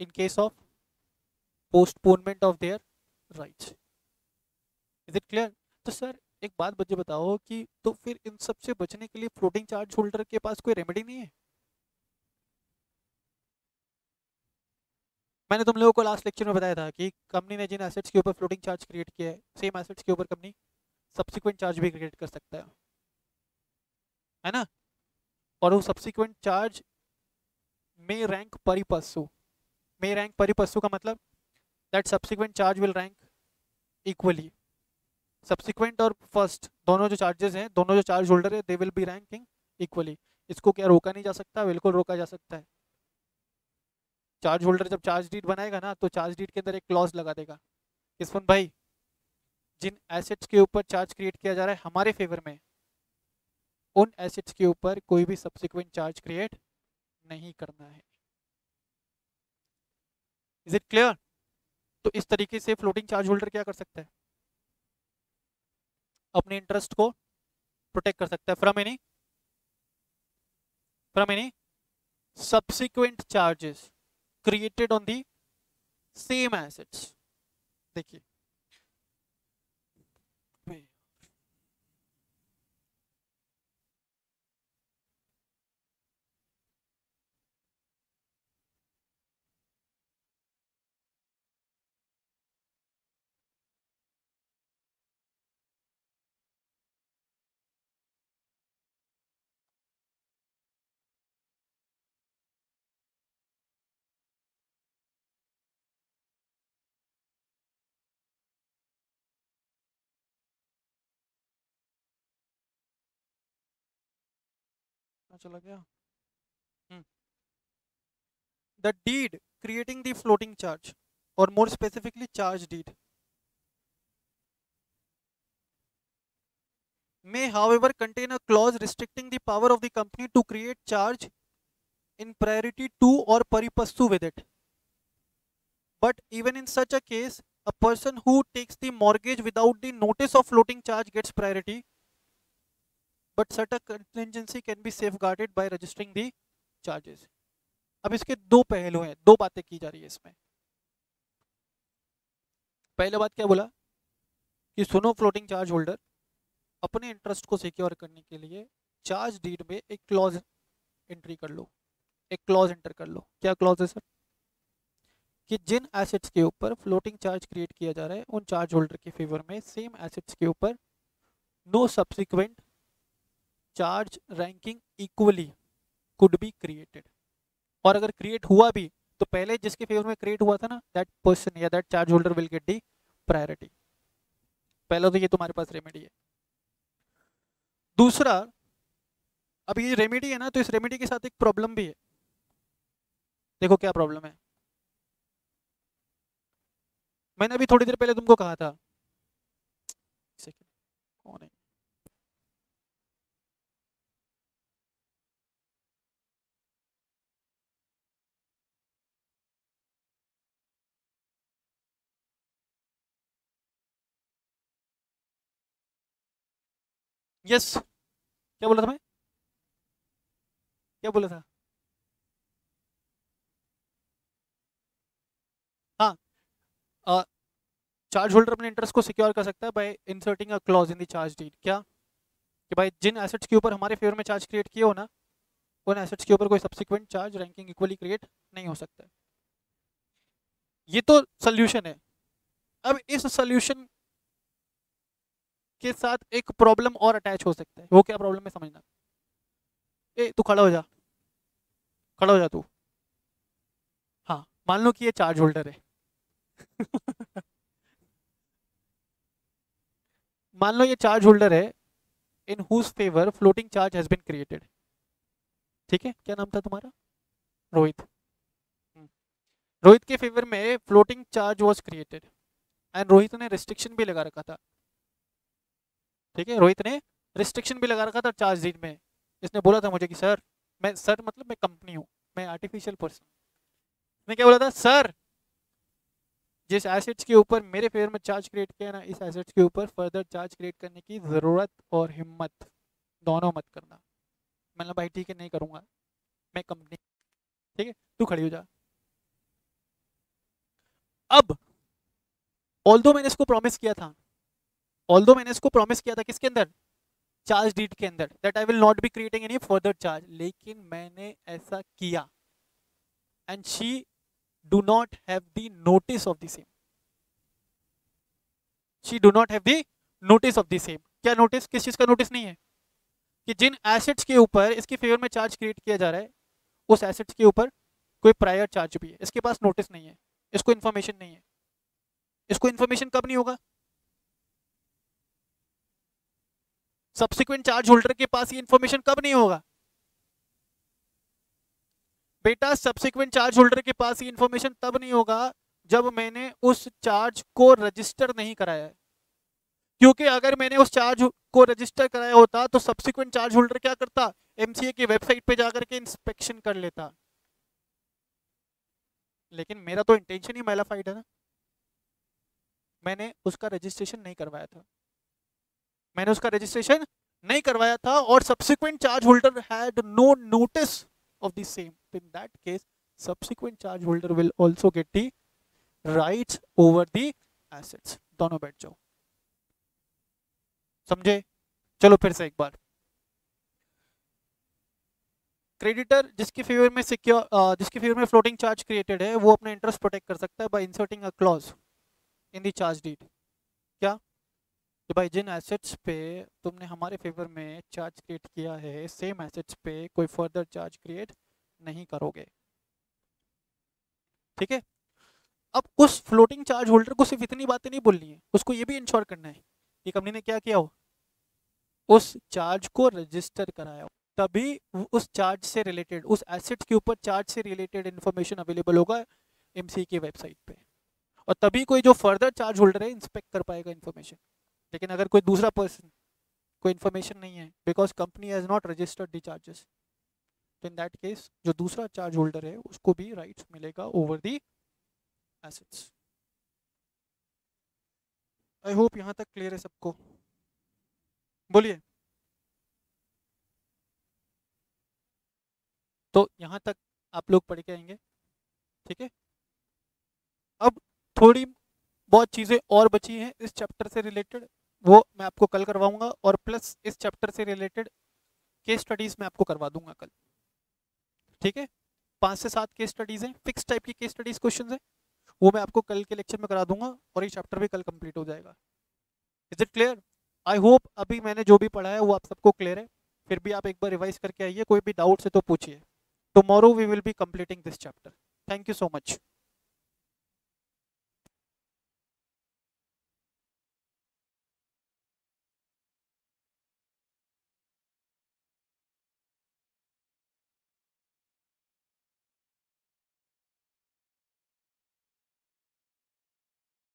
in case of postponement of their rights. Is it clear? तो सर एक बात मुझे बताओ कि तो फिर इन सब से बचने के लिए फ्लोटिंग चार्ज होल्डर के पास कोई रेमेडी नहीं है? मैंने तुम लोगों को लास्ट लेक्चर में बताया था कि कंपनी ने जिन एसेट्स के ऊपर फ्लोटिंग चार्ज क्रिएट किया है, सेम एसेट्स के ऊपर कंपनी सब्सिक्वेंट चार्ज भी क्रिएट कर सकता है ना। और वो सब्सिक्वेंट चार्ज में रैंक परिपस्सु, में रैंक परिपस्सु का मतलब that subsequent charge will rank equally. Subsequent और फर्स्ट दोनों जो चार्जेस हैं, दोनों जो चार्ज होल्डर है, they will be ranking equally. इसको क्या रोका नहीं जा सकता? बिल्कुल रोका जा सकता है। चार्ज होल्डर जब चार्ज डीड बनाएगा ना, तो चार्ज डीड के अंदर एक क्लॉज लगा देगा, किस्मत भाई जिन एसेट्स के ऊपर चार्ज क्रिएट किया जा रहा है हमारे फेवर में, उन एसेट्स के ऊपर कोई भी सब्सिक्वेंट चार्ज क्रिएट नहीं करना है। Is it clear? तो इस तरीके से फ्लोटिंग चार्ज होल्डर क्या कर सकता है? अपने इंटरेस्ट को प्रोटेक्ट कर सकता है from any subsequent charges created on the same assets। देखिए चला गया। The deed creating the floating charge, or more specifically charge deed, may however contain a clause restricting the power of the company to create charge in priority to or paripassu with it। But even in such a case, a person who takes the mortgage without the notice of floating charge gets priority, but such a contingency can be safeguarded by registering the charges। अब इसके दो पहलू हैं, दो बातें की जा रही है इसमें। पहला बात क्या बोला कि सुनो फ्लोटिंग चार्ज होल्डर, अपने इंटरेस्ट को सिक्योर करने के लिए चार्ज डीड में एक क्लॉज एंट्री कर लो, एक क्लॉज एंटर कर लो। क्या क्लॉज है सर? कि जिन एसेट्स के ऊपर फ्लोटिंग चार्ज क्रिएट किया जा रहा है, उन चार्ज होल्डर के फेवर में सेम एसेट्स के ऊपर no subsequent charge ranking equally could be created. और अगर क्रिएट हुआ भी तो पहले जिसके फेवर में क्रिएट हुआ था ना, दैट पर्सन या that charge holder will get the priority. पहला तो ये तुम्हारे पास रेमेडी है। दूसरा, अब ये रेमेडी है ना, तो इस रेमेडी के साथ एक प्रॉब्लम भी है। देखो क्या प्रॉब्लम है, मैंने अभी थोड़ी देर पहले तुमको कहा था, कौन है? यस, क्या बोला था मैं? क्या बोला था? हाँ, चार्ज होल्डर अपने इंटरेस्ट को सिक्योर कर सकता है by inserting a clause in the charge deed. क्या? कि भाई जिन एसेट्स के ऊपर हमारे फेवर में चार्ज क्रिएट किए हो ना, उन एसेट्स के ऊपर कोई subsequent charge ranking equally create नहीं हो सकता है। ये तो सोल्यूशन है। अब इस सोल्यूशन के साथ एक प्रॉब्लम और अटैच हो सकता है। वो क्या प्रॉब्लम है समझना। ए तू खड़ा हो जा, खड़ा हो जा तू। हाँ, मान लो कि ये चार्ज होल्डर है मान लो ये चार्ज होल्डर है in whose favour floating charge has been created. ठीक है, क्या नाम था तुम्हारा? रोहित। रोहित के फेवर में floating charge was created and Rohit ने रिस्ट्रिक्शन भी लगा रखा था। ठीक है, रोहित ने रिस्ट्रिक्शन भी लगा रखा था चार्ज डीड में। इसने बोला था मुझे कि सर, मैं सर मतलब मैं कंपनी हूँ, मैं आर्टिफिशियल पर्सन। मैं क्या बोला था? सर, जिस एसेट्स के ऊपर मेरे फेवर में चार्ज क्रिएट किया ना, इस एसेट्स के ऊपर फर्दर चार्ज क्रिएट करने की ज़रूरत और हिम्मत दोनों मत करना। मतलब भाई ठीक है, नहीं करूँगा, मैं कंपनी। ठीक है, तू खड़ी हो जा। अब ऑल्दो मैंने इसको प्रॉमिस किया था, ऑल्दो मैंने इसको प्रॉमिस किया था किसके अंदर? चार्ज डीड के अंदर, that I will not be creating any further charge. लेकिन मैंने ऐसा किया and she do not have the notice of the same, she do not have the notice of the same. क्या नोटिस, किस चीज का नोटिस नहीं है? कि जिन एसेट्स के ऊपर इसके फेवर में चार्ज क्रिएट किया जा रहा है उस एसेट्स के ऊपर कोई प्रायर चार्ज भी है, इसके पास नोटिस नहीं है, इसको इन्फॉर्मेशन नहीं है। इसको इन्फॉर्मेशन कब नहीं होगा? सब्सिक्वेंट चार्ज होल्डर के पास ये इन्फॉर्मेशन कब नहीं होगा? बेटा सब्सिक्वेंट चार्ज होल्डर के पास ये इन्फॉर्मेशन तब नहीं होगा जब मैंने उस चार्ज को रजिस्टर नहीं कराया है। क्योंकि अगर मैंने उस चार्ज को रजिस्टर कराया होता तो सब्सिक्वेंट चार्ज होल्डर क्या करता? एमसीए की वेबसाइट पे जाकर के इंस्पेक्शन कर लेता। लेकिन मेरा तो इंटेंशन ही मैलाफाइड है ना, मैंने उसका रजिस्ट्रेशन नहीं करवाया था, मैंने उसका रजिस्ट्रेशन नहीं करवाया था और subsequent charge holder had no notice of the same. In that case subsequent charge holder will also get the rights over the assets. दोनों बैठ जाओ, समझे? चलो फिर से एक बार, क्रेडिटर जिसके फेवर में जिसके फेवर में फ्लोटिंग चार्ज क्रिएटेड है वो अपना इंटरेस्ट प्रोटेक्ट कर सकता है by inserting a clause in the charge deed. क्या? कि भाई जिन एसेट्स पे तुमने हमारे फेवर में चार्ज क्रिएट किया है सेम एसेट्स पे कोई फर्दर चार्ज क्रिएट नहीं करोगे। ठीक है, अब उस फ्लोटिंग चार्ज होल्डर को सिर्फ इतनी बातें नहीं बोलनी है, उसको ये भी इंश्योर करना है कि कंपनी ने क्या किया हो, उस चार्ज को रजिस्टर कराया हो, तभी उस चार्ज से रिलेटेड, उस एसेट के ऊपर चार्ज से रिलेटेड इन्फॉर्मेशन अवेलेबल होगा एमसी की वेबसाइट पे, और तभी कोई जो फर्दर चार्ज होल्डर है इंस्पेक्ट कर पाएगा इन्फॉर्मेशन। लेकिन अगर कोई दूसरा पर्सन, कोई इन्फॉर्मेशन नहीं है because company has not registered the charges, तो इन दैट केस जो दूसरा चार्ज होल्डर है उसको भी राइट्स मिलेगा over the assets. I hope यहां तक क्लियर है सबको, बोलिए। तो यहां तक आप लोग पढ़ के आएंगे, ठीक है? अब थोड़ी बहुत चीजें और बची हैं इस चैप्टर से रिलेटेड, वो मैं आपको कल करवाऊंगा, और प्लस इस चैप्टर से रिलेटेड केस स्टडीज मैं आपको करवा दूंगा कल। ठीक है, 5 से 7 केस स्टडीज हैं, फिक्स टाइप की केस स्टडीज क्वेश्चन है, वो मैं आपको कल के लेक्चर में करा दूंगा और ये चैप्टर भी कल कंप्लीट हो जाएगा। Is it clear? I hope अभी मैंने जो भी पढ़ा है वो आप सबको क्लियर है। फिर भी आप एक बार रिवाइज करके आइए, कोई भी डाउट है तो पूछिए। Tomorrow we will be completing this chapter. Thank you so much.